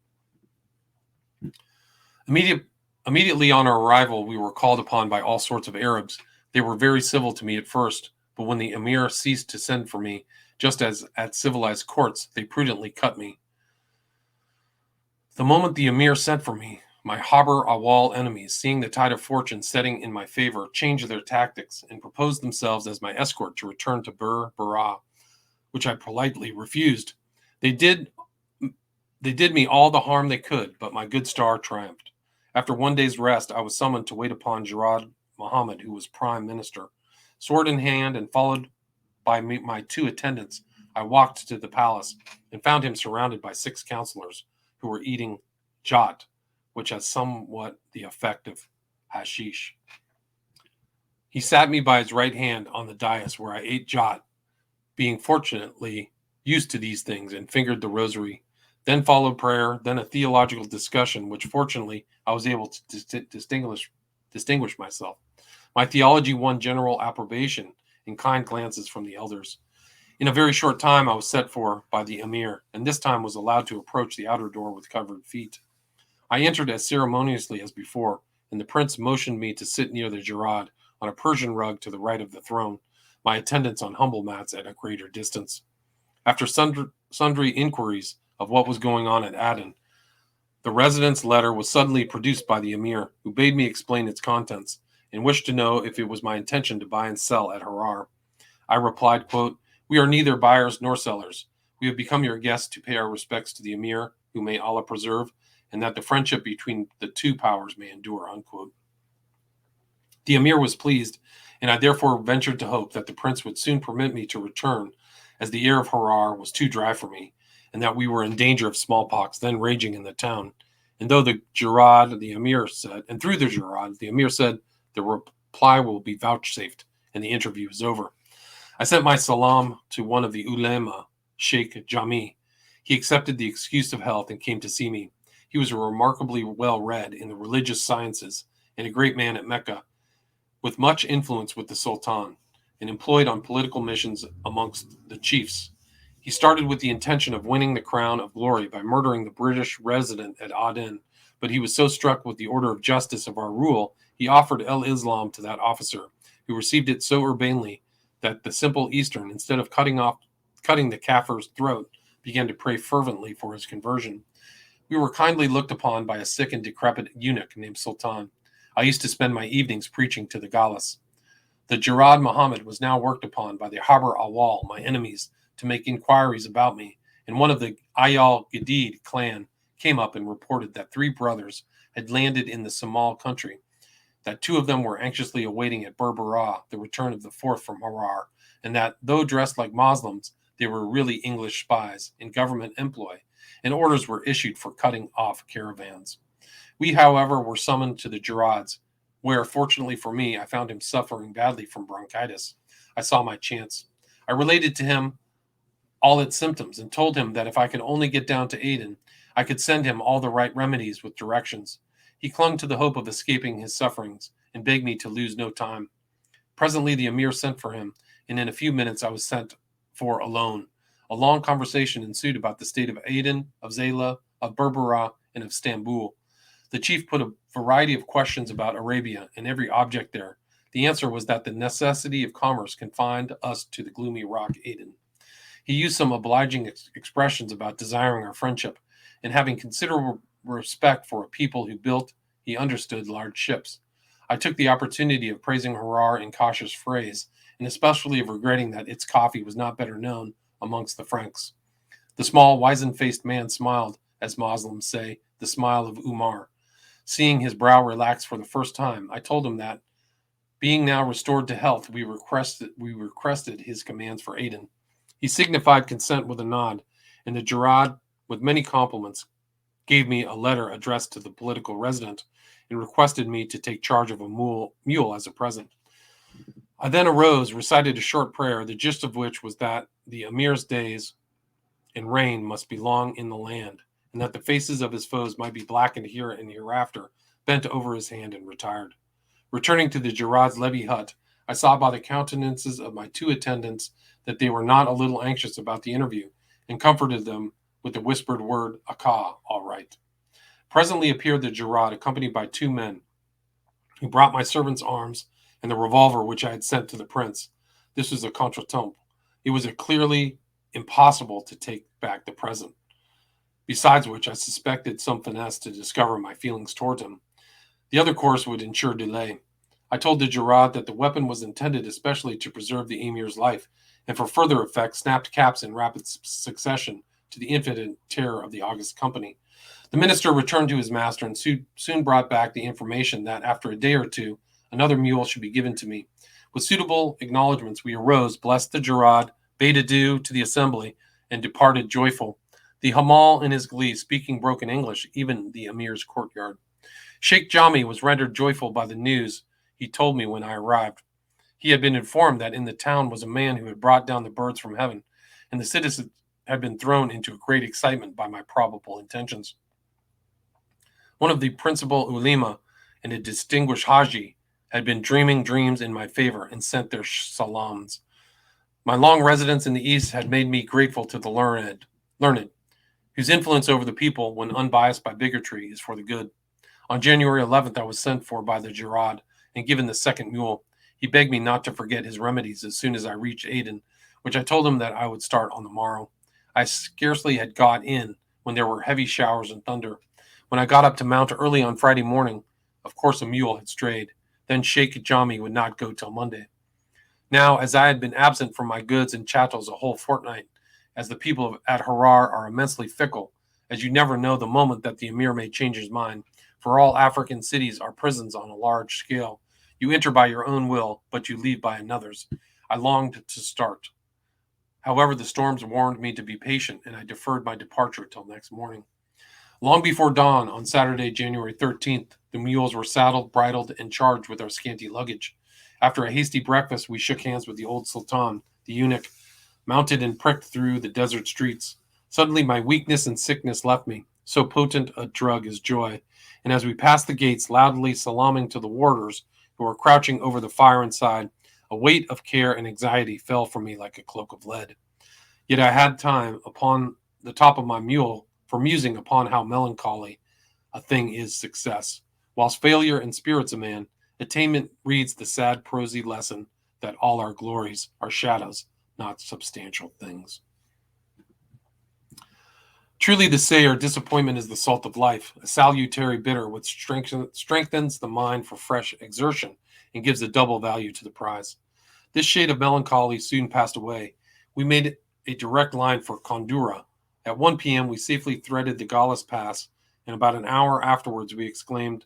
Immediately on our arrival, we were called upon by all sorts of Arabs. They were very civil to me at first, but when the emir ceased to send for me, just as at civilized courts, they prudently cut me. The moment the emir sent for me, my Haber Awal enemies, seeing the tide of fortune setting in my favor, changed their tactics and proposed themselves as my escort to return to Bara, which I politely refused. They did me all the harm they could, but my good star triumphed. After one day's rest, I was summoned to wait upon Jurad Muhammad, who was prime minister. Sword in hand and followed by my 2 attendants, I walked to the palace and found him surrounded by 6 counselors who were eating jat, which has somewhat the effect of hashish. He sat me by his right hand on the dais where I ate jat, being fortunately used to these things, and fingered the rosary. Then followed prayer, then a theological discussion, which fortunately I was able to distinguish myself. My theology won general approbation and kind glances from the elders. In a very short time, I was set for by the emir, and this time was allowed to approach the outer door with covered feet. I entered as ceremoniously as before, and the prince motioned me to sit near the Jurad on a Persian rug to the right of the throne, my attendants on humble mats at a greater distance. After sundry inquiries of what was going on at Aden, the resident's letter was suddenly produced by the emir, who bade me explain its contents, and wished to know if it was my intention to buy and sell at Harar. I replied, quote, "We are neither buyers nor sellers. We have become your guests to pay our respects to the emir, who may Allah preserve, and that the friendship between the 2 powers may endure," unquote. The emir was pleased, and I therefore ventured to hope that the prince would soon permit me to return, as the air of Harar was too dry for me, and that we were in danger of smallpox then raging in the town. And through the Jurad, the emir said, the reply will be vouchsafed, and the interview is over. I sent my salam to one of the ulema, Sheikh Jami. He accepted the excuse of health and came to see me. He was remarkably well read in the religious sciences and a great man at Mecca, with much influence with the Sultan, and employed on political missions amongst the chiefs. He started with the intention of winning the crown of glory by murdering the British resident at Aden, but he was so struck with the order of justice of our rule, he offered el-Islam to that officer, who received it so urbanely that the simple Eastern, instead of cutting the Kafir's throat, began to pray fervently for his conversion. We were kindly looked upon by a sick and decrepit eunuch named Sultan. I used to spend my evenings preaching to the Galas. The Jurad Muhammad was now worked upon by the Haber Awal, my enemies, to make inquiries about me, and one of the Ayal Gadid clan came up and reported that 3 brothers had landed in the Somal country, that 2 of them were anxiously awaiting at Berbera the return of the 4th from Harar, and that, though dressed like Muslims, they were really English spies in government employ, and orders were issued for cutting off caravans. We, however, were summoned to the Jurads, where, fortunately for me, I found him suffering badly from bronchitis. I saw my chance. I related to him all its symptoms and told him that if I could only get down to Aden, I could send him all the right remedies with directions. He clung to the hope of escaping his sufferings and begged me to lose no time. Presently, the emir sent for him, and in a few minutes I was sent for alone. A long conversation ensued about the state of Aden, of Zayla, of Berbera, and of Stamboul. The chief put a variety of questions about Arabia and every object there. The answer was that the necessity of commerce confined us to the gloomy rock Aden. He used some obliging expressions about desiring our friendship and having considerable respect for a people who built, he understood, large ships. I took the opportunity of praising Harar in cautious phrase, and especially of regretting that its coffee was not better known amongst the Franks. The small, wizen-faced man smiled, as Moslems say, the smile of Umar. Seeing his brow relax for the first time, I told him that, being now restored to health, we requested his commands for Aden. He signified consent with a nod, and the Gerard, with many compliments, gave me a letter addressed to the political resident and requested me to take charge of a mule as a present. I then arose, recited a short prayer, the gist of which was that the emir's days and reign must be long in the land, and that the faces of his foes might be blackened here and hereafter, bent over his hand and retired. Returning to the Gerard's levee hut, I saw by the countenances of my two attendants that they were not a little anxious about the interview, and comforted them with the whispered word, "Aka, all right." Presently appeared the Gerard, accompanied by two men, who brought my servant's arms and the revolver which I had sent to the prince. This was a contretemps. It was clearly impossible to take back the present. Besides which, I suspected some finesse to discover my feelings towards him. The other course would ensure delay. I told the Gerard that the weapon was intended especially to preserve the emir's life, and for further effect snapped caps in rapid succession to the infinite terror of the august company. The minister returned to his master and soon brought back the information that after a day or two, another mule should be given to me. With suitable acknowledgments, we arose, blessed the Gerard, bade adieu to the assembly, and departed joyful. The Hamal in his glee, speaking broken English, even the emir's courtyard. Sheikh Jami was rendered joyful by the news he told me when I arrived. He had been informed that in the town was a man who had brought down the birds from heaven, and the citizens had been thrown into a great excitement by my probable intentions. One of the principal ulema and a distinguished haji had been dreaming dreams in my favor and sent their salams. My long residence in the East had made me grateful to the learned, whose influence over the people, when unbiased by bigotry, is for the good. On January 11th, I was sent for by the Gerard and given the second mule. He begged me not to forget his remedies as soon as I reached Aden, which I told him that I would start on the morrow. I scarcely had got in when there were heavy showers and thunder. When I got up to mount early on Friday morning, of course a mule had strayed. Then Sheikh Jami would not go till Monday. Now, as I had been absent from my goods and chattels a whole fortnight, as the people at Harar are immensely fickle, as you never know the moment that the emir may change his mind, for all African cities are prisons on a large scale. You enter by your own will, but you leave by another's. I longed to start. However, the storms warned me to be patient, and I deferred my departure till next morning. Long before dawn on Saturday, January 13th, the mules were saddled, bridled, and charged with our scanty luggage. After a hasty breakfast, we shook hands with the old sultan, the eunuch, mounted and pricked through the desert streets. Suddenly my weakness and sickness left me, so potent a drug is joy, and as we passed the gates, loudly salaaming to the warders who were crouching over the fire inside, a weight of care and anxiety fell from me like a cloak of lead. Yet I had time upon the top of my mule for musing upon how melancholy a thing is success. Whilst failure inspirits a man, attainment reads the sad prosy lesson that all our glories are shadows, not substantial things. Truly to say, our disappointment is the salt of life, a salutary bitter which strengthens the mind for fresh exertion and gives a double value to the prize. This shade of melancholy soon passed away. We made a direct line for Kondura. At 1 p.m. we safely threaded the Gaulis Pass, and about an hour afterwards we exclaimed,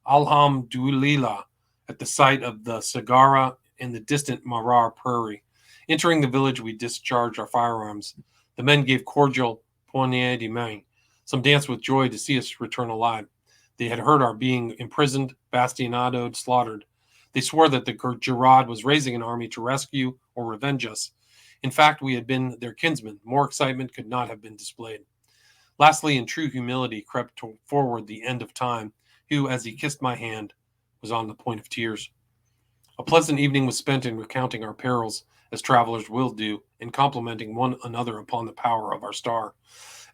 Alhamdulillah, at the sight of the Sagara and the distant Marar prairie. Entering the village, we discharged our firearms. The men gave cordial poignée de main. Some danced with joy to see us return alive. They had heard our being imprisoned, bastinadoed, slaughtered. They swore that the Gerard was raising an army to rescue or revenge us. In fact, we had been their kinsmen. More excitement could not have been displayed. Lastly, in true humility, crept forward the end of time, who, as he kissed my hand, was on the point of tears. A pleasant evening was spent in recounting our perils, as travelers will do, and complimenting one another upon the power of our star.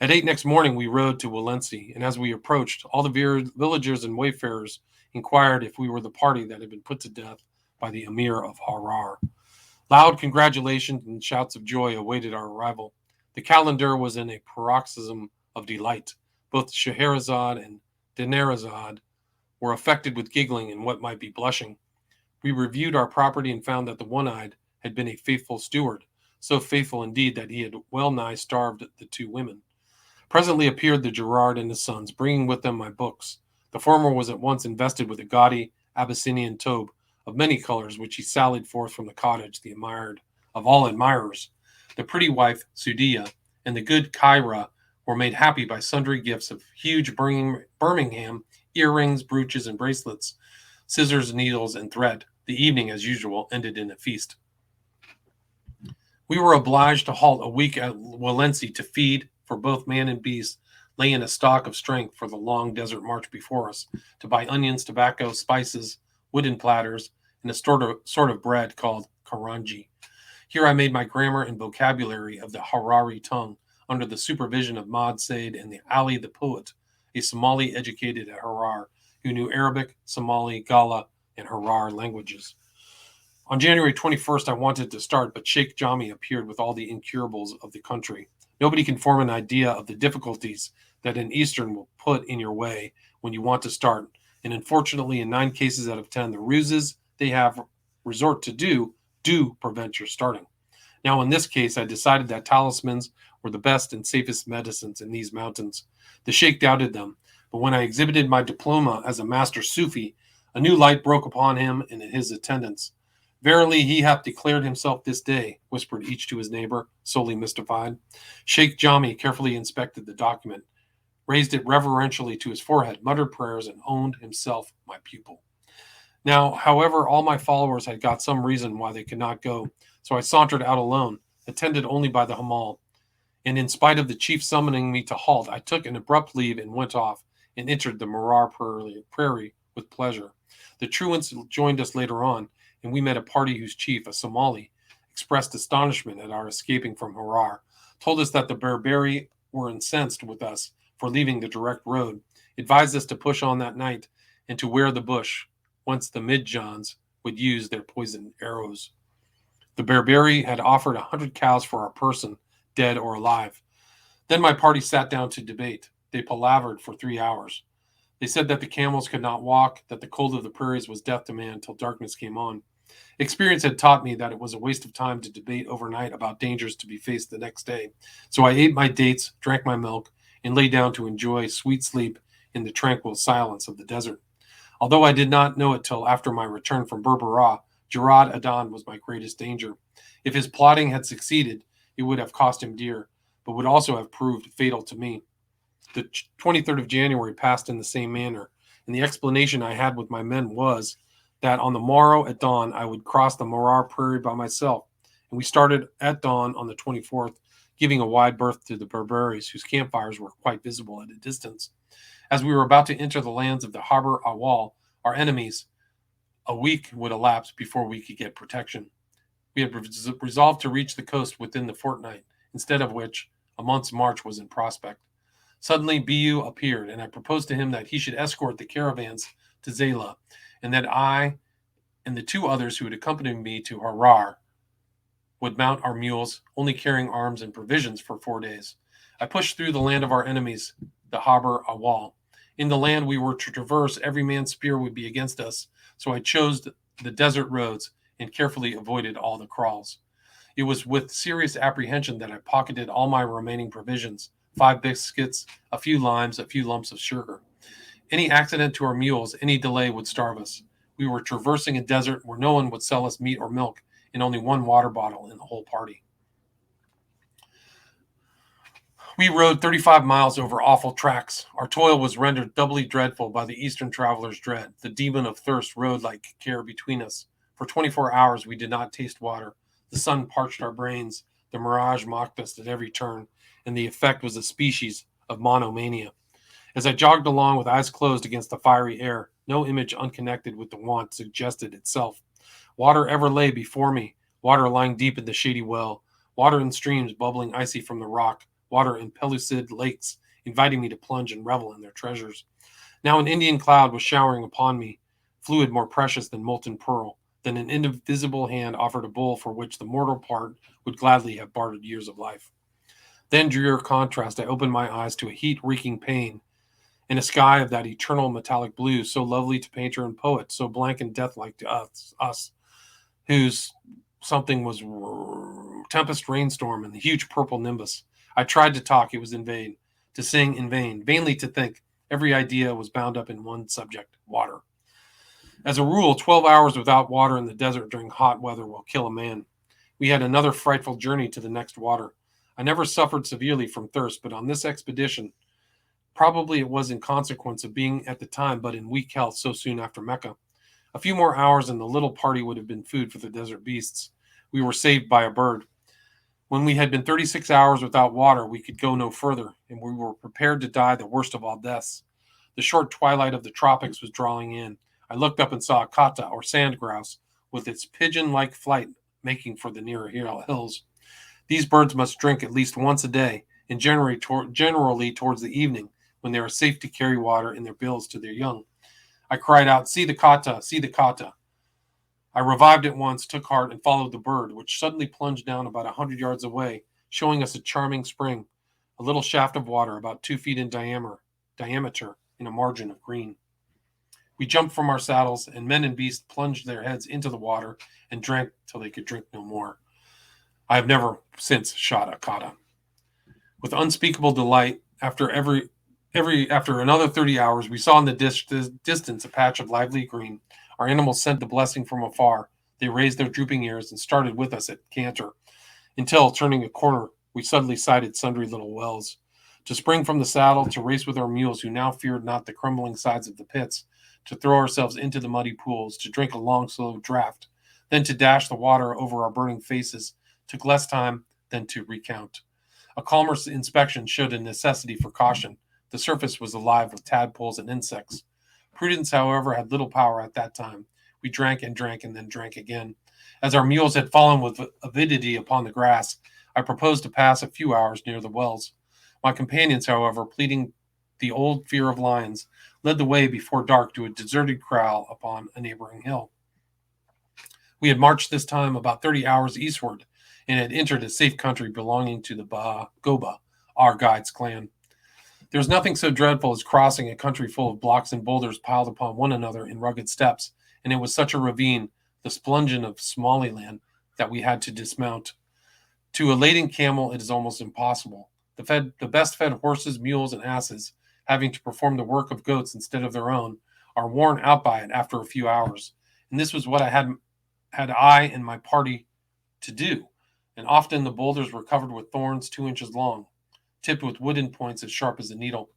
At 8 next morning, we rode to Walensee, and as we approached, all the villagers and wayfarers inquired if we were the party that had been put to death by the Emir of Harar. Loud congratulations and shouts of joy awaited our arrival. The calendar was in a paroxysm of delight. Both Scheherazade and Dinarzade were affected with giggling and what might be blushing. We reviewed our property and found that the one-eyed had been a faithful steward, so faithful indeed that he had well nigh starved the two women. Presently appeared the Gerard and his sons, bringing with them my books. The former was at once invested with a gaudy Abyssinian tobe of many colors, which he sallied forth from the cottage, the admired of all admirers. The pretty wife, Sudia, and the good Kyra were made happy by sundry gifts of huge Birmingham earrings, brooches, and bracelets, scissors, needles, and thread. The evening, as usual, ended in a feast. We were obliged to halt a week at Walensee to feed, for both man and beast, lay in a stock of strength for the long desert march before us, to buy onions, tobacco, spices, wooden platters, and a sort of bread called karanji. Here I made my grammar and vocabulary of the Harari tongue under the supervision of Maud Said and the Ali the poet, a Somali educated at Harar, who knew Arabic, Somali, Gala, and Harar languages. On January 21st, I wanted to start, but Sheikh Jami appeared with all the incurables of the country. Nobody can form an idea of the difficulties that an Eastern will put in your way when you want to start, and unfortunately, in 9 cases out of 10, the ruses they have resort to do prevent your starting. Now, in this case, I decided that talismans were the best and safest medicines in these mountains. The Sheikh doubted them, but when I exhibited my diploma as a master Sufi, a new light broke upon him and his attendants. Verily, he hath declared himself this day, whispered each to his neighbor, solely mystified. Sheikh Jami carefully inspected the document, raised it reverentially to his forehead, muttered prayers, and owned himself my pupil. Now, however, all my followers had got some reason why they could not go, so I sauntered out alone, attended only by the Hamal. And in spite of the chief summoning me to halt, I took an abrupt leave and went off, and entered the Marar prairie with pleasure. The truants joined us later on, and we met a party whose chief, a Somali, expressed astonishment at our escaping from Harar, told us that the Berberi were incensed with us for leaving the direct road, advised us to push on that night and to wear the bush, whence the Midjans would use their poisoned arrows. The Berberi had offered 100 cows for our person, dead or alive. Then my party sat down to debate. They palavered for 3 hours. They said that the camels could not walk, that the cold of the prairies was death to man till darkness came on. Experience had taught me that it was a waste of time to debate overnight about dangers to be faced the next day. So I ate my dates, drank my milk, and lay down to enjoy sweet sleep in the tranquil silence of the desert. Although I did not know it till after my return from Berbera, Gerard Adan was my greatest danger. If his plotting had succeeded, it would have cost him dear, but would also have proved fatal to me. The 23rd of January passed in the same manner, and the explanation I had with my men was that on the morrow at dawn I would cross the Marar prairie by myself, and we started at dawn on the 24th, giving a wide berth to the Berberis, whose campfires were quite visible at a distance. As we were about to enter the lands of the Harbor Awal, our enemies, a week would elapse before we could get protection. We had resolved to reach the coast within the fortnight, instead of which a month's march was in prospect. Suddenly, Biu appeared, and I proposed to him that he should escort the caravans to Zela, and that I and the 2 others who had accompanied me to Harar would mount our mules, only carrying arms and provisions for 4 days. I pushed through the land of our enemies, the Harbor Awal. In the land we were to traverse, every man's spear would be against us, so I chose the desert roads and carefully avoided all the kraals. It was with serious apprehension that I pocketed all my remaining provisions, 5 biscuits, a few limes, a few lumps of sugar. Any accident to our mules, any delay would starve us. We were traversing a desert where no one would sell us meat or milk, and only 1 water bottle in the whole party. We rode 35 miles over awful tracks. Our toil was rendered doubly dreadful by the Eastern traveler's dread. The demon of thirst rode like care between us. For 24 hours we did not taste water. The sun parched our brains. The mirage mocked us at every turn, and the effect was a species of monomania. As I jogged along with eyes closed against the fiery air, no image unconnected with the want suggested itself. Water ever lay before me, water lying deep in the shady well, water in streams bubbling icy from the rock, water in pellucid lakes, inviting me to plunge and revel in their treasures. Now an Indian cloud was showering upon me, fluid more precious than molten pearl. Then an invisible hand offered a bowl for which the mortal part would gladly have bartered years of life. Then, drear contrast, I opened my eyes to a heat-reeking pain in a sky of that eternal metallic blue, so lovely to painter and poet, so blank and deathlike to us whose something was tempest rainstorm and the huge purple nimbus. I tried to talk, it was in vain. To sing, in vain. Vainly to think. Every idea was bound up in one subject, water. As a rule, 12 hours without water in the desert during hot weather will kill a man. We had another frightful journey to the next water. I never suffered severely from thirst, but on this expedition, probably it was in consequence of being at the time but in weak health so soon after Mecca. A few more hours and the little party would have been food for the desert beasts. We were saved by a bird. When we had been 36 hours without water, we could go no further, and we were prepared to die the worst of all deaths. The short twilight of the tropics was drawing in. I looked up and saw a kata, or sand grouse, with its pigeon-like flight making for the nearer hills. These birds must drink at least once a day, and generally towards the evening, when they are safe to carry water in their bills to their young. I cried out, "See the kata, see the kata." I revived at once, took heart, and followed the bird, which suddenly plunged down about 100 yards away, showing us a charming spring, a little shaft of water about 2 feet in diameter in a margin of green. We jumped from our saddles, and men and beasts plunged their heads into the water and drank till they could drink no more. I have never since shot a kata. With unspeakable delight, after another 30 hours, we saw in the distance a patch of lively green. Our animals sent the blessing from afar. They raised their drooping ears and started with us at canter, until, turning a corner, we suddenly sighted sundry little wells. To spring from the saddle, to race with our mules, who now feared not the crumbling sides of the pits, to throw ourselves into the muddy pools, to drink a long, slow draught, then to dash the water over our burning faces, took less time than to recount. A calmer inspection showed a necessity for caution. The surface was alive with tadpoles and insects. Prudence, however, had little power at that time. We drank and then drank again. As our mules had fallen with avidity upon the grass, I proposed to pass a few hours near the wells. My companions, however, pleading the old fear of lions, led the way before dark to a deserted kraal upon a neighboring hill. We had marched this time about 30 hours eastward, and had entered a safe country belonging to the Goba, our guide's clan. There is nothing so dreadful as crossing a country full of blocks and boulders piled upon one another in rugged steps, and it was such a ravine, the Splungeon of Somaliland, that we had to dismount. To a laden camel it is almost impossible. The best-fed horses, mules, and asses, having to perform the work of goats instead of their own, are worn out by it after a few hours, and this was what I and my party to do, and often the boulders were covered with thorns 2 inches long, tipped with wooden points as sharp as a needle.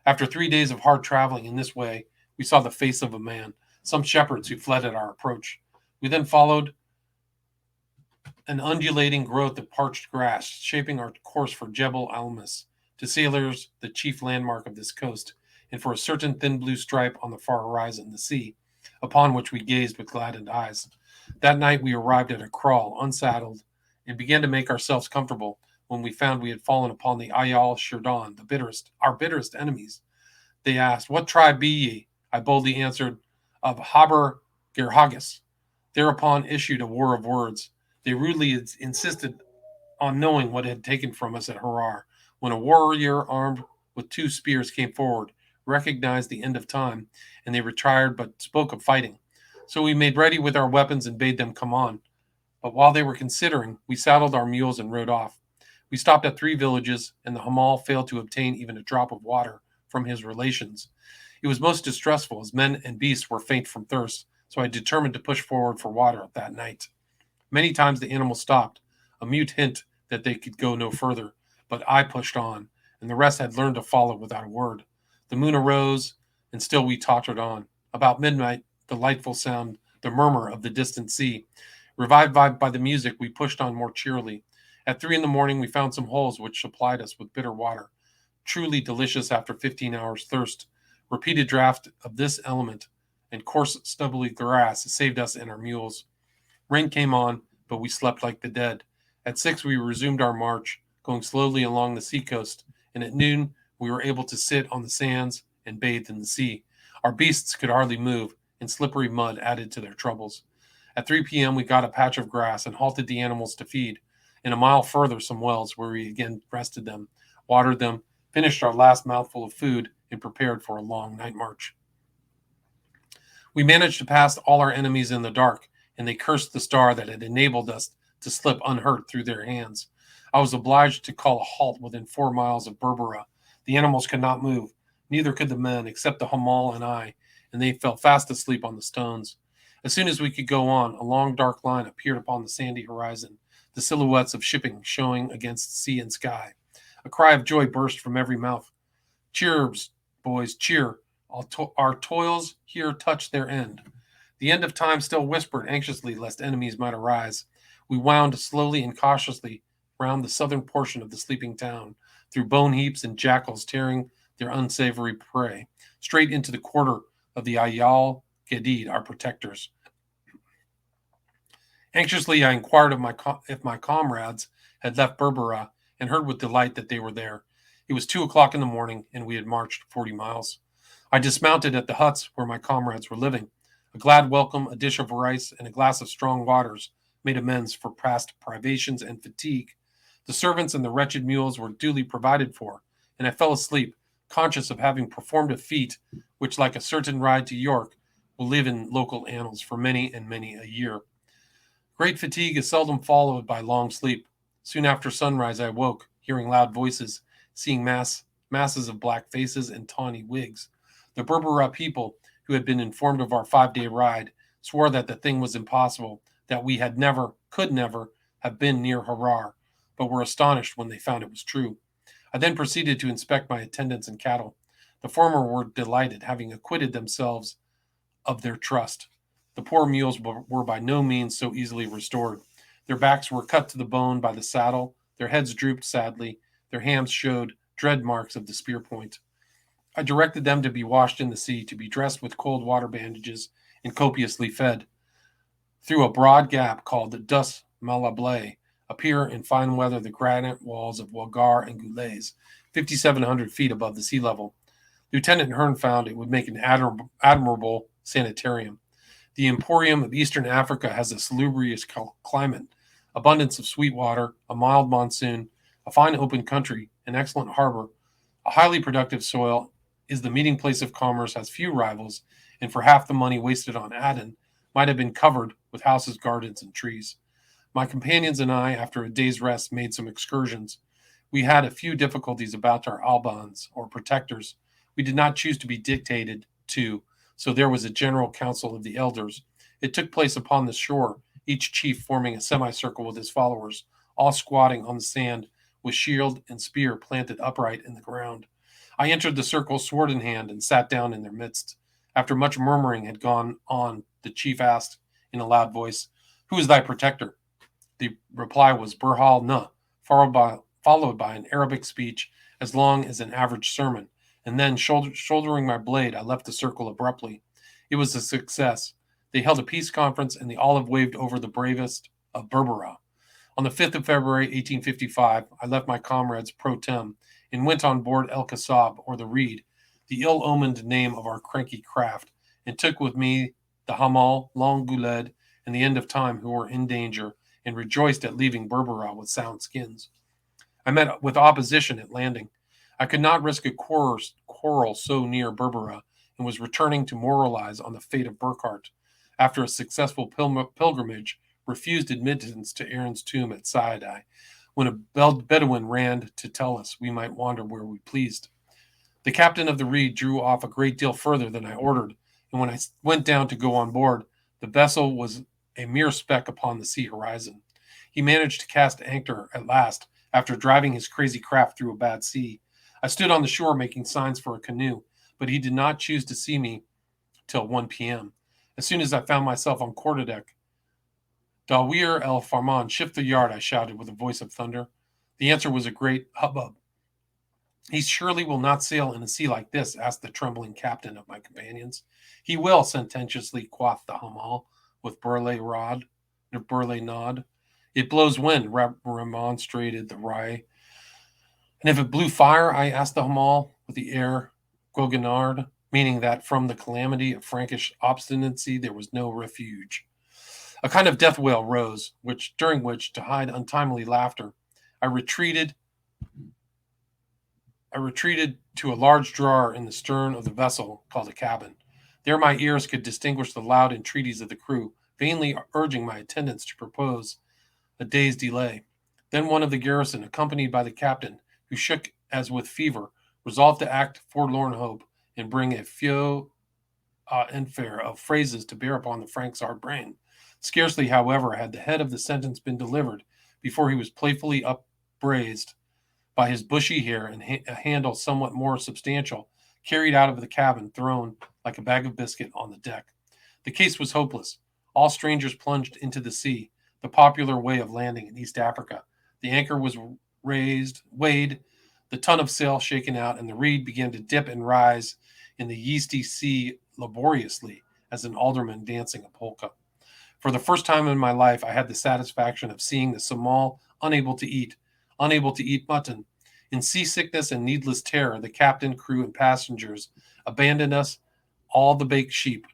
After 3 days of hard traveling in this way, we saw the face of a man, some shepherds who fled at our approach. We then followed an undulating growth of parched grass, shaping our course for Jebel Almas, to sailors the chief landmark of this coast, and for a certain thin blue stripe on the far horizon, the sea, upon which we gazed with gladdened eyes. That night we arrived at a kraal, unsaddled, and began to make ourselves comfortable, when we found we had fallen upon the Ayal Shirdan, our bitterest enemies. They asked, "What tribe be ye?" I boldly answered, "Of Haber Gerhagas." Thereupon issued a war of words. They rudely insisted on knowing what had taken from us at Harar, when a warrior armed with 2 spears came forward, recognized the end of time, and they retired but spoke of fighting. So we made ready with our weapons and bade them come on. But while they were considering, we saddled our mules and rode off. We stopped at 3 villages, and the Hamal failed to obtain even a drop of water from his relations. It was most distressful, as men and beasts were faint from thirst, so I determined to push forward for water that night. Many times the animals stopped, a mute hint that they could go no further, but I pushed on, and the rest had learned to follow without a word. The moon arose, and still we tottered on. About midnight, delightful sound, the murmur of the distant sea. Revived by the music, we pushed on more cheerily. At 3 in the morning, we found some holes which supplied us with bitter water. truly delicious after 15 hours' thirst. Repeated draft of this element and coarse, stubbly grass saved us and our mules. Rain came on, but we slept like the dead. At 6, we resumed our march, going slowly along the seacoast, and at noon, we were able to sit on the sands and bathe in the sea. Our beasts could hardly move, and slippery mud added to their troubles. At 3 p.m., we got a patch of grass and halted the animals to feed. And a mile further, some wells where we again rested them, watered them, finished our last mouthful of food, and prepared for a long night march. We managed to pass all our enemies in the dark, and they cursed the star that had enabled us to slip unhurt through their hands. I was obliged to call a halt within 4 miles of Berbera. The animals could not move, neither could the men, except the Hamal and I, and they fell fast asleep on the stones. As soon as we could go on, a long dark line appeared upon the sandy horizon, the silhouettes of shipping showing against sea and sky. A cry of joy burst from every mouth. Cheers, boys, cheer. Our toils here touch their end. The end of time still whispered anxiously lest enemies might arise. We wound slowly and cautiously round the southern portion of the sleeping town, through bone heaps and jackals tearing their unsavory prey, straight into the quarter of the Ayal Gedid, our protectors. Anxiously, I inquired if my comrades had left Berbera, and heard with delight that they were there. It was 2 o'clock in the morning, and we had marched 40 miles. I dismounted at the huts where my comrades were living. A glad welcome, a dish of rice, and a glass of strong waters made amends for past privations and fatigue. The servants and the wretched mules were duly provided for, and I fell asleep, conscious of having performed a feat which, like a certain ride to York, will live in local annals for many and many a year. Great fatigue is seldom followed by long sleep. Soon after sunrise, I woke, hearing loud voices, seeing masses of black faces and tawny wigs. The Berbera people, who had been informed of our 5-day ride, swore that the thing was impossible, that we could never have been near Harar, but were astonished when they found it was true. I then proceeded to inspect my attendants and cattle. The former were delighted, having acquitted themselves of their trust. The poor mules were by no means so easily restored. Their backs were cut to the bone by the saddle, their heads drooped sadly, their hams showed dread marks of the spear point. I directed them to be washed in the sea, to be dressed with cold water bandages, and copiously fed. Through a broad gap called the Dus Malablay appear in fine weather the granite walls of Wagar and Gulays, 5,700 feet above the sea level. Lieutenant Hearn found it would make an admirable sanitarium. The Emporium of Eastern Africa has a salubrious climate, abundance of sweet water, a mild monsoon, a fine open country, an excellent harbor, a highly productive soil, is the meeting place of commerce, has few rivals, and for half the money wasted on Aden, might have been covered with houses, gardens, and trees. My companions and I, after a day's rest, made some excursions. We had a few difficulties about our albans, or protectors. We did not choose to be dictated to, so there was a general council of the elders. It took place upon the shore, each chief forming a semicircle with his followers, all squatting on the sand, with shield and spear planted upright in the ground. I entered the circle, sword in hand, and sat down in their midst. After much murmuring had gone on, the chief asked in a loud voice, "Who is thy protector?" The reply was Burhal Na, followed by an Arabic speech as long as an average sermon, and then, shouldering my blade, I left the circle abruptly. It was a success. They held a peace conference, and the olive waved over the bravest of Berbera. On the 5th of February, 1855, I left my comrades pro tem and went on board El Kasab, or the Reed, the ill-omened name of our cranky craft, and took with me the Hamal, Long Guled, and the End of Time, who were in danger, and rejoiced at leaving Berbera with sound skins. I met with opposition at landing. I could not risk a quarrel so near Berbera, and was returning to moralize on the fate of Burckhardt. After a successful pilgrimage, refused admittance to Aaron's tomb at Saadai, when a Bedouin ran to tell us we might wander where we pleased. The captain of the Reed drew off a great deal further than I ordered, and when I went down to go on board, the vessel was a mere speck upon the sea horizon. He managed to cast anchor at last, after driving his crazy craft through a bad sea. I stood on the shore making signs for a canoe, but he did not choose to see me till 1 p.m. As soon as I found myself on quarterdeck, "Dawir el Farman, shift the yard," I shouted with a voice of thunder. The answer was a great hubbub. He surely will not sail in a sea like this, asked the trembling captain of my companions. He will, sententiously quoth the Hamal, with burly nod. It blows wind, remonstrated the Rye. And if it blew fire, I asked the Hamal, with the air Goguenard, meaning that from the calamity of Frankish obstinacy there was no refuge. A kind of death wail rose, during which, to hide untimely laughter, I retreated to a large drawer in the stern of the vessel called a cabin. There my ears could distinguish the loud entreaties of the crew, vainly urging my attendants to propose a day's delay. Then one of the garrison, accompanied by the captain, who shook as with fever, resolved to act forlorn hope and bring a few enfer of phrases to bear upon the Frank's hard brain. Scarcely, however, had the head of the sentence been delivered before he was playfully upraised by his bushy hair and a handle somewhat more substantial, carried out of the cabin, thrown like a bag of biscuit on the deck. The case was hopeless. All strangers plunged into the sea, the popular way of landing in East Africa. The anchor was weighed, the ton of sail shaken out, and the reed began to dip and rise in the yeasty sea laboriously as an alderman dancing a polka. For the first time in my life, I had the satisfaction of seeing the Somal unable to eat mutton. In seasickness and needless terror, the captain, crew, and passengers abandoned us all the baked sheep,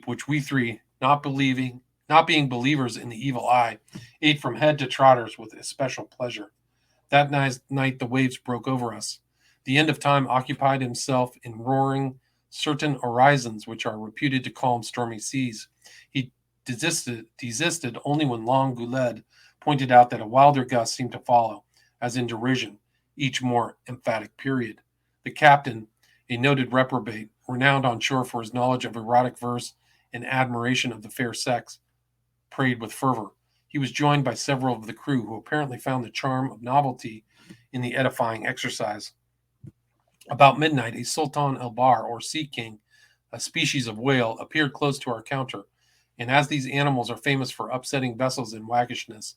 which we three, not being believers in the evil eye, ate from head to trotters with especial pleasure. That night the waves broke over us. The end of time occupied himself in roaring certain horizons which are reputed to calm stormy seas. He desisted only when Long Gouled pointed out that a wilder gust seemed to follow, as in derision, each more emphatic period. The captain, a noted reprobate, renowned on shore for his knowledge of erotic verse and admiration of the fair sex, prayed with fervor. He was joined by several of the crew, who apparently found the charm of novelty in the edifying exercise. About midnight, a Sultan El Bar, or sea king, a species of whale, appeared close to our counter, and as these animals are famous for upsetting vessels in waggishness,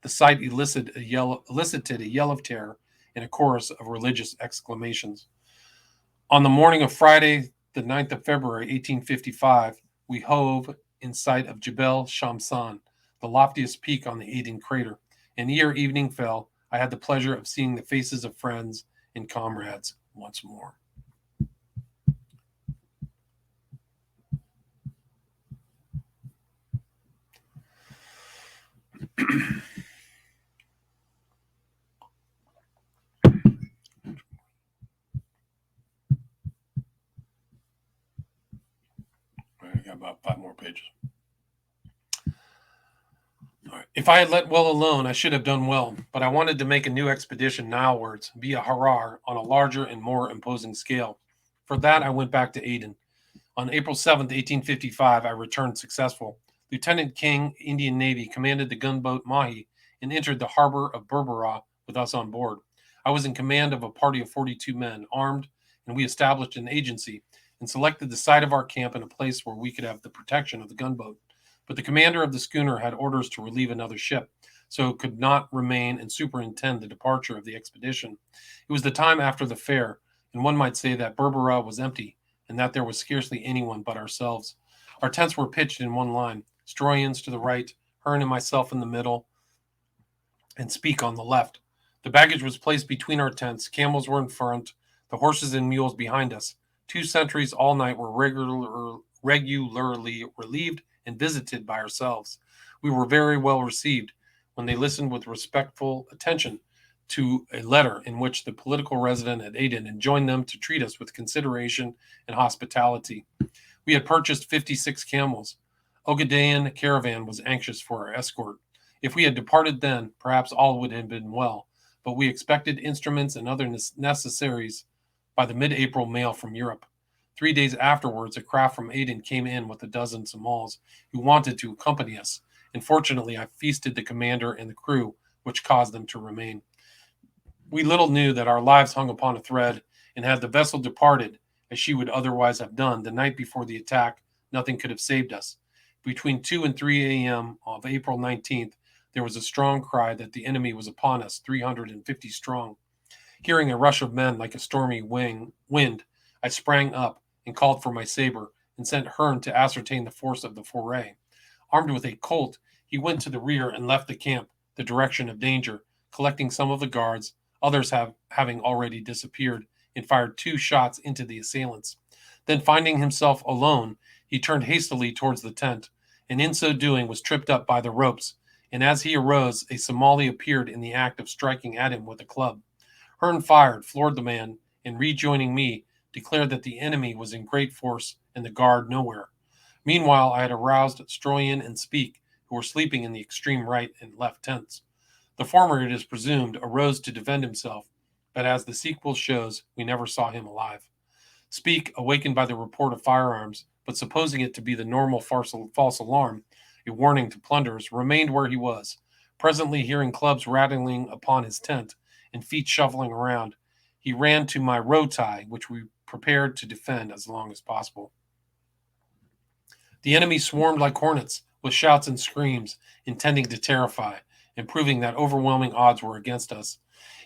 the sight elicited a yell of terror and a chorus of religious exclamations. On the morning of Friday, the 9th of February, 1855, we hove in sight of Jebel Shamsan, the loftiest peak on the Aden crater, and ere evening fell, I had the pleasure of seeing the faces of friends and comrades once more. I got about 5 more pages. All right. If I had let well alone, I should have done well, but I wanted to make a new expedition Nilewards via Harar on a larger and more imposing scale. For that, I went back to Aden. On April 7th, 1855, I returned successful. Lieutenant King, Indian Navy, commanded the gunboat Mahi and entered the harbor of Berbera with us on board. I was in command of a party of 42 men, armed, and we established an agency and selected the site of our camp in a place where we could have the protection of the gunboat. But the commander of the schooner had orders to relieve another ship, so it could not remain and superintend the departure of the expedition. It was the time after the fair, and one might say that Berbera was empty, and that there was scarcely anyone but ourselves. Our tents were pitched in one line, Stroyans to the right, Hearn and myself in the middle, and Speke on the left. The baggage was placed between our tents, camels were in front, the horses and mules behind us. 2 sentries all night were regularly relieved and visited by ourselves. We were very well received when they listened with respectful attention to a letter in which the political resident at Aden enjoined them to treat us with consideration and hospitality. We had purchased 56 camels. Ogadean caravan was anxious for our escort. If we had departed then, perhaps all would have been well, but we expected instruments and other necessaries by the mid-April mail from Europe. 3 days afterwards, a craft from Aden came in with a dozen Somals who wanted to accompany us, and fortunately I feasted the commander and the crew, which caused them to remain. We little knew that our lives hung upon a thread, and had the vessel departed, as she would otherwise have done, the night before the attack, nothing could have saved us. Between 2 and 3 a.m. of April 19th, there was a strong cry that the enemy was upon us, 350 strong. Hearing a rush of men like a stormy wind, I sprang up and called for my saber and sent Hearn to ascertain the force of the foray. Armed with a Colt, he went to the rear and left the camp, the direction of danger, collecting some of the guards, others having already disappeared, and fired 2 shots into the assailants. Then, finding himself alone, he turned hastily towards the tent, and in so doing was tripped up by the ropes, and as he arose, a Somali appeared in the act of striking at him with a club. Hearn fired, floored the man, and rejoining me, declared that the enemy was in great force and the guard nowhere. Meanwhile, I had aroused Stroyan and Speak, who were sleeping in the extreme right and left tents. The former, it is presumed, arose to defend himself, but as the sequel shows, we never saw him alive. Speak, awakened by the report of firearms, but supposing it to be the normal false alarm, a warning to plunderers, remained where he was. Presently, hearing clubs rattling upon his tent and feet shuffling around, he ran to my row tie, which we prepared to defend as long as possible. The enemy swarmed like hornets, with shouts and screams, intending to terrify, and proving that overwhelming odds were against us.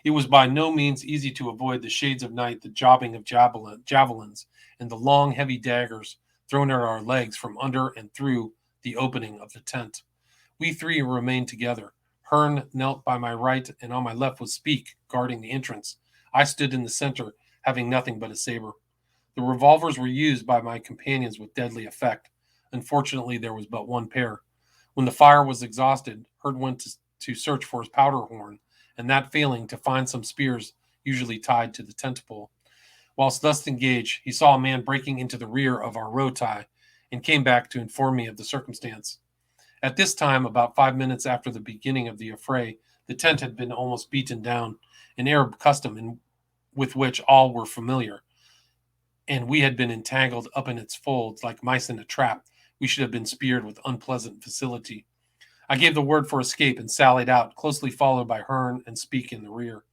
It was by no means easy to avoid the shades of night, the jobbing of javelins, and the long, heavy daggers thrown at our legs from under and through the opening of the tent. We 3 remained together. Hearn knelt by my right, and on my left was Speak, guarding the entrance. I stood in the center, having nothing but a saber. The revolvers were used by my companions with deadly effect. Unfortunately, there was but one pair. When the fire was exhausted, Hearn went to search for his powder horn, and that failing, to find some spears usually tied to the tent pole. Whilst thus engaged, he saw a man breaking into the rear of our row tie, and came back to inform me of the circumstance. At this time, about 5 minutes after the beginning of the affray, the tent had been almost beaten down, an Arab custom with which all were familiar, and we had been entangled up in its folds like mice in a trap. We should have been speared with unpleasant facility. I gave the word for escape and sallied out, closely followed by Hearn and Speak in the rear.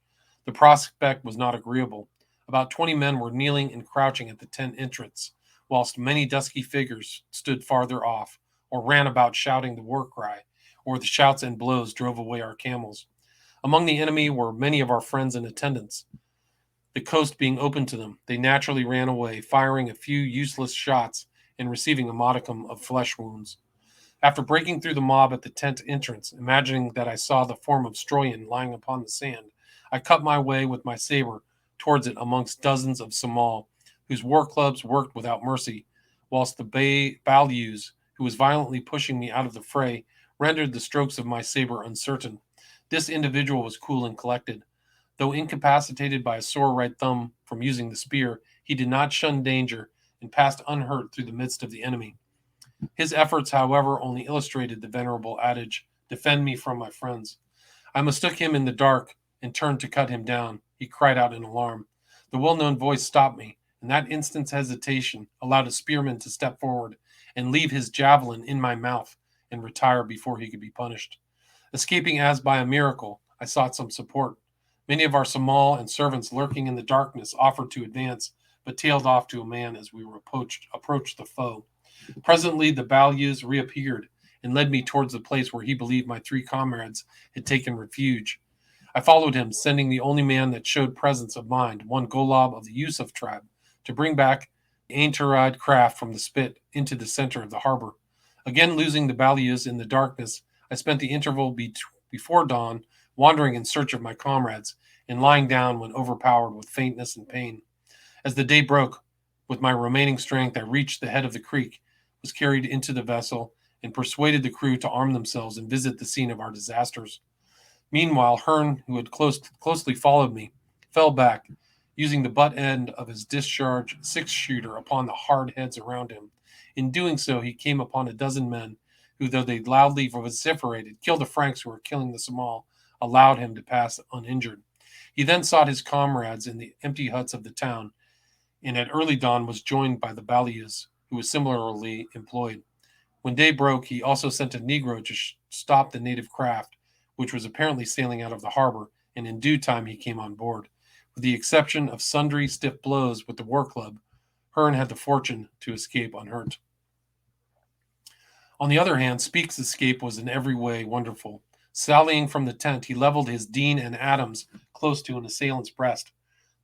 The prospect was not agreeable. About 20 men were kneeling and crouching at the tent entrance, whilst many dusky figures stood farther off, or ran about shouting the war cry, or the shouts and blows drove away our camels. Among the enemy were many of our friends and attendants. The coast being open to them, they naturally ran away, firing a few useless shots and receiving a modicum of flesh wounds. After breaking through the mob at the tent entrance, imagining that I saw the form of Stroyan lying upon the sand, I cut my way with my saber towards it amongst dozens of Somal, whose war clubs worked without mercy, whilst the Balyus, who was violently pushing me out of the fray, rendered the strokes of my saber uncertain. This individual was cool and collected. Though incapacitated by a sore right thumb from using the spear, he did not shun danger and passed unhurt through the midst of the enemy. His efforts, however, only illustrated the venerable adage, "Defend me from my friends." I mistook him in the dark and turned to cut him down. He cried out in alarm. The well-known voice stopped me, and that instant's hesitation allowed a spearman to step forward and leave his javelin in my mouth and retire before he could be punished. Escaping as by a miracle, I sought some support. Many of our Somal and servants lurking in the darkness offered to advance, but tailed off to a man as we approached the foe. Presently the Balyus reappeared and led me towards the place where he believed my 3 comrades had taken refuge. I followed him, sending the only man that showed presence of mind, one Golob of the Yusuf tribe, to bring back the Ainturad craft from the spit into the center of the harbor. Again losing the Balyus in the darkness, I spent the interval before dawn wandering in search of my comrades and lying down when overpowered with faintness and pain. As the day broke, with my remaining strength, I reached the head of the creek, was carried into the vessel, and persuaded the crew to arm themselves and visit the scene of our disasters. Meanwhile, Hearn, who had closely followed me, fell back, using the butt end of his discharged 6-shooter upon the hard heads around him. In doing so, he came upon a dozen men who, though they loudly vociferated, "Kill the Franks who are killing the Somal," allowed him to pass uninjured. He then sought his comrades in the empty huts of the town, and at early dawn was joined by the Balyus, who was similarly employed. When day broke, he also sent a Negro to stop the native craft, which was apparently sailing out of the harbor, and in due time he came on board. With the exception of sundry stiff blows with the war club, Hearn had the fortune to escape unhurt. On the other hand, Speak's escape was in every way wonderful. Sallying from the tent, he leveled his Dean and Adams close to an assailant's breast.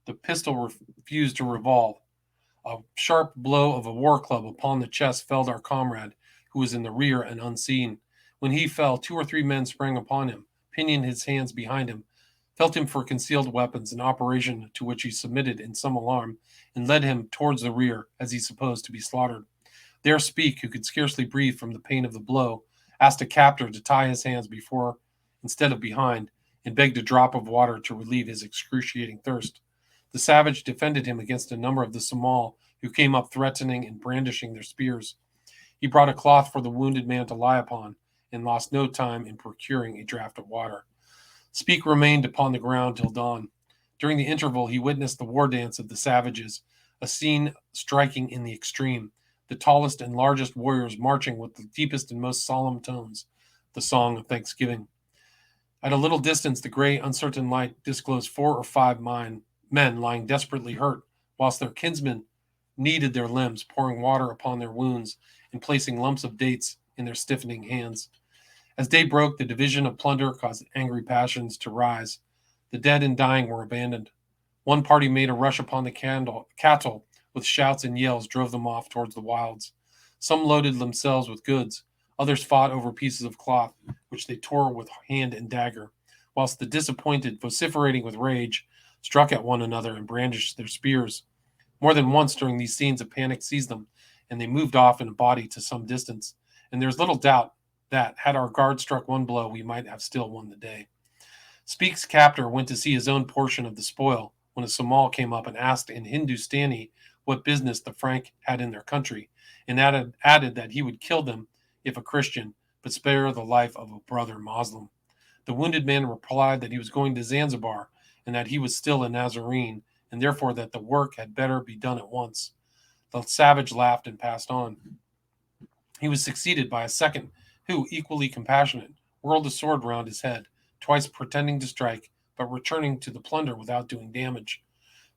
The pistol refused to revolve. A sharp blow of a war club upon the chest felled our comrade, who was in the rear and unseen. When he fell, 2 or 3 men sprang upon him, pinioned his hands behind him, felt him for concealed weapons, an operation to which he submitted in some alarm, and led him towards the rear, as he supposed to be slaughtered. There Speak, who could scarcely breathe from the pain of the blow, asked a captor to tie his hands before instead of behind, and begged a drop of water to relieve his excruciating thirst. The savage defended him against a number of the Somal who came up threatening and brandishing their spears. He brought a cloth for the wounded man to lie upon, and lost no time in procuring a draught of water. Speak remained upon the ground till dawn. During the interval, he witnessed the war dance of the savages, a scene striking in the extreme, the tallest and largest warriors marching with the deepest and most solemn tones, the song of thanksgiving. At a little distance, the gray, uncertain light disclosed 4 or 5 men lying desperately hurt, whilst their kinsmen kneaded their limbs, pouring water upon their wounds and placing lumps of dates in their stiffening hands. As day broke, the division of plunder caused angry passions to rise. The dead and dying were abandoned. One party made a rush upon the cattle, with shouts and yells drove them off towards the wilds. Some loaded themselves with goods. Others fought over pieces of cloth, which they tore with hand and dagger, whilst the disappointed, vociferating with rage, struck at one another and brandished their spears. More than once during these scenes a panic seized them, and they moved off in a body to some distance, and there is little doubt that, had our guard struck one blow, we might have still won the day. Speak's captor went to see his own portion of the spoil, when a Somal came up and asked in Hindustani what business the Frank had in their country, and added that he would kill them if a Christian, but spare the life of a brother Moslem. The wounded man replied that he was going to Zanzibar, and that he was still a Nazarene, and therefore that the work had better be done at once. The savage laughed and passed on. He was succeeded by a second, who, equally compassionate, whirled a sword round his head, twice pretending to strike, but returning to the plunder without doing damage.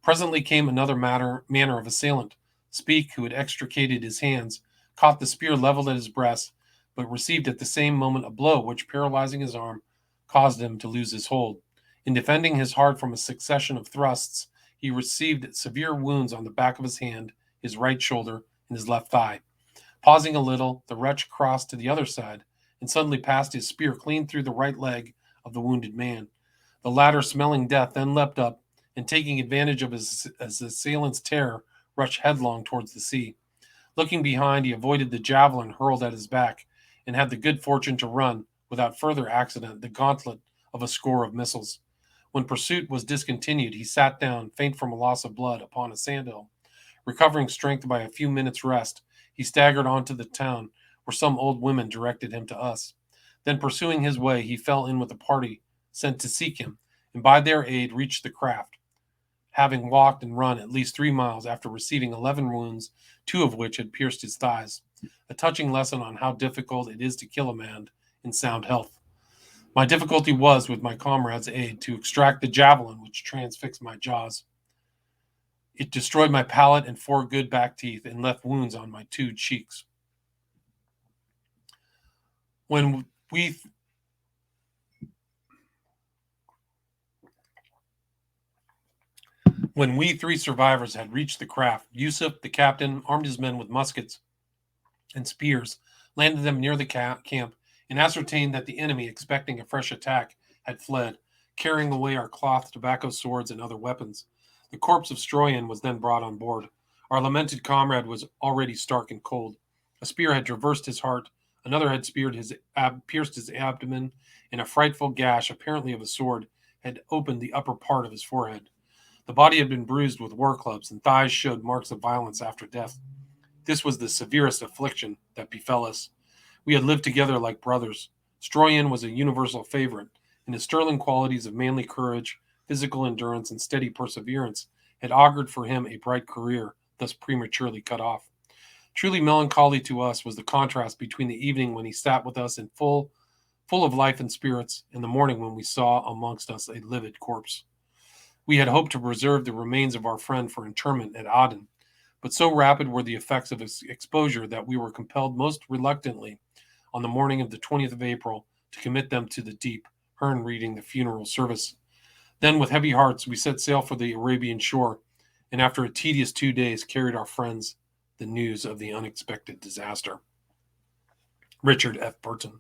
Presently came another manner of assailant. Speak, who had extricated his hands, caught the spear leveled at his breast, but received at the same moment a blow which, paralyzing his arm, caused him to lose his hold. In defending his heart from a succession of thrusts, he received severe wounds on the back of his hand, his right shoulder, and his left thigh. Pausing a little, the wretch crossed to the other side, and suddenly passed his spear clean through the right leg of the wounded man. The latter, smelling death, then leapt up, and taking advantage of his assailant's terror, rushed headlong towards the sea. Looking behind, he avoided the javelin hurled at his back, and had the good fortune to run, without further accident, the gauntlet of a score of missiles. When pursuit was discontinued, he sat down, faint from a loss of blood, upon a sandhill. Recovering strength by a few minutes' rest, he staggered on to the town, where some old women directed him to us. Then, pursuing his way, he fell in with a party sent to seek him, and by their aid reached the craft, having walked and run at least 3 miles after receiving 11 wounds, 2 of which had pierced his thighs. A touching lesson on how difficult it is to kill a man in sound health. My difficulty was, with my comrade's aid, to extract the javelin which transfixed my jaws. It destroyed my palate and 4 good back teeth, and left wounds on my 2 cheeks. When we 3 survivors had reached the craft, Yusuf, the captain, armed his men with muskets and spears, landed them near the camp, and ascertained that the enemy, expecting a fresh attack, had fled, carrying away our cloth, tobacco, swords, and other weapons. The corpse of Stroyan was then brought on board. Our lamented comrade was already stark and cold. A spear had traversed his heart, another had pierced his abdomen, and a frightful gash, apparently of a sword, had opened the upper part of his forehead. The body had been bruised with war clubs, and thighs showed marks of violence after death. This was the severest affliction that befell us. We had lived together like brothers. Stroyan was a universal favorite, and his sterling qualities of manly courage, physical endurance, and steady perseverance had augured for him a bright career, thus prematurely cut off. Truly melancholy to us was the contrast between the evening when he sat with us in full of life and spirits, and the morning when we saw amongst us a livid corpse. We had hoped to preserve the remains of our friend for interment at Aden, but so rapid were the effects of his exposure that we were compelled most reluctantly, on the morning of the 20th of April, to commit them to the deep, Hearn reading the funeral service. Then with heavy hearts we set sail for the Arabian shore, and after a tedious 2 days carried our friends the news of the unexpected disaster. Richard F. Burton.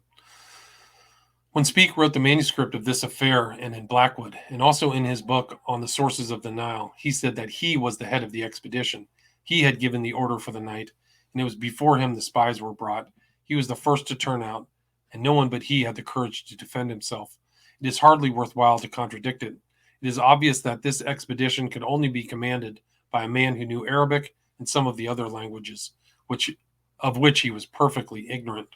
When Speke wrote the manuscript of this affair and in Blackwood, and also in his book on the sources of the Nile, he said that he was the head of the expedition. He had given the order for the night, and it was before him the spies were brought. He was the first to turn out, and no one but he had the courage to defend himself. It is hardly worthwhile to contradict it. It is obvious that this expedition could only be commanded by a man who knew Arabic and some of the other languages, of which he was perfectly ignorant.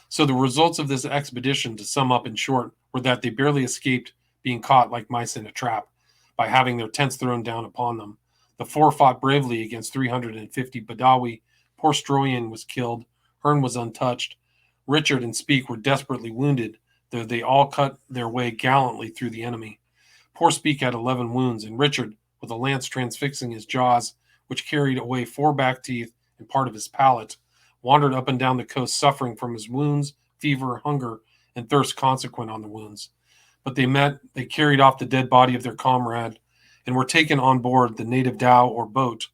So the results of this expedition, to sum up in short, were that they barely escaped being caught like mice in a trap by having their tents thrown down upon them. The four fought bravely against 350 Badawi. Poor Stroyan was killed. Hearn was untouched. Richard and Speke were desperately wounded, though they all cut their way gallantly through the enemy. Poor Speke had 11 wounds, and Richard, with a lance transfixing his jaws, which carried away 4 back teeth and part of his palate, wandered up and down the coast suffering from his wounds, fever, hunger, and thirst consequent on the wounds. But they carried off the dead body of their comrade, and were taken on board the native dhow or boat,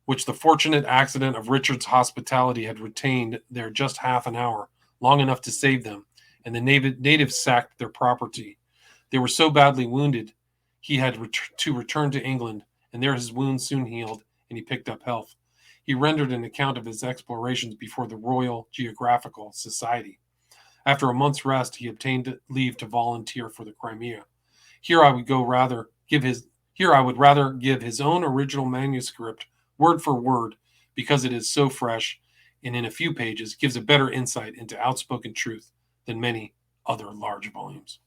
which the fortunate accident of Richard's hospitality had retained there just half an hour, long enough to save them, and the natives sacked their property. They were so badly wounded, he had to return to England, and there his wounds soon healed, and he picked up health. He rendered an account of his explorations before the Royal Geographical Society. After a month's rest, he obtained leave to volunteer for the Crimea. Here I would rather give his own original manuscript word for word, because it is so fresh, and in a few pages gives a better insight into outspoken truth than many other large volumes.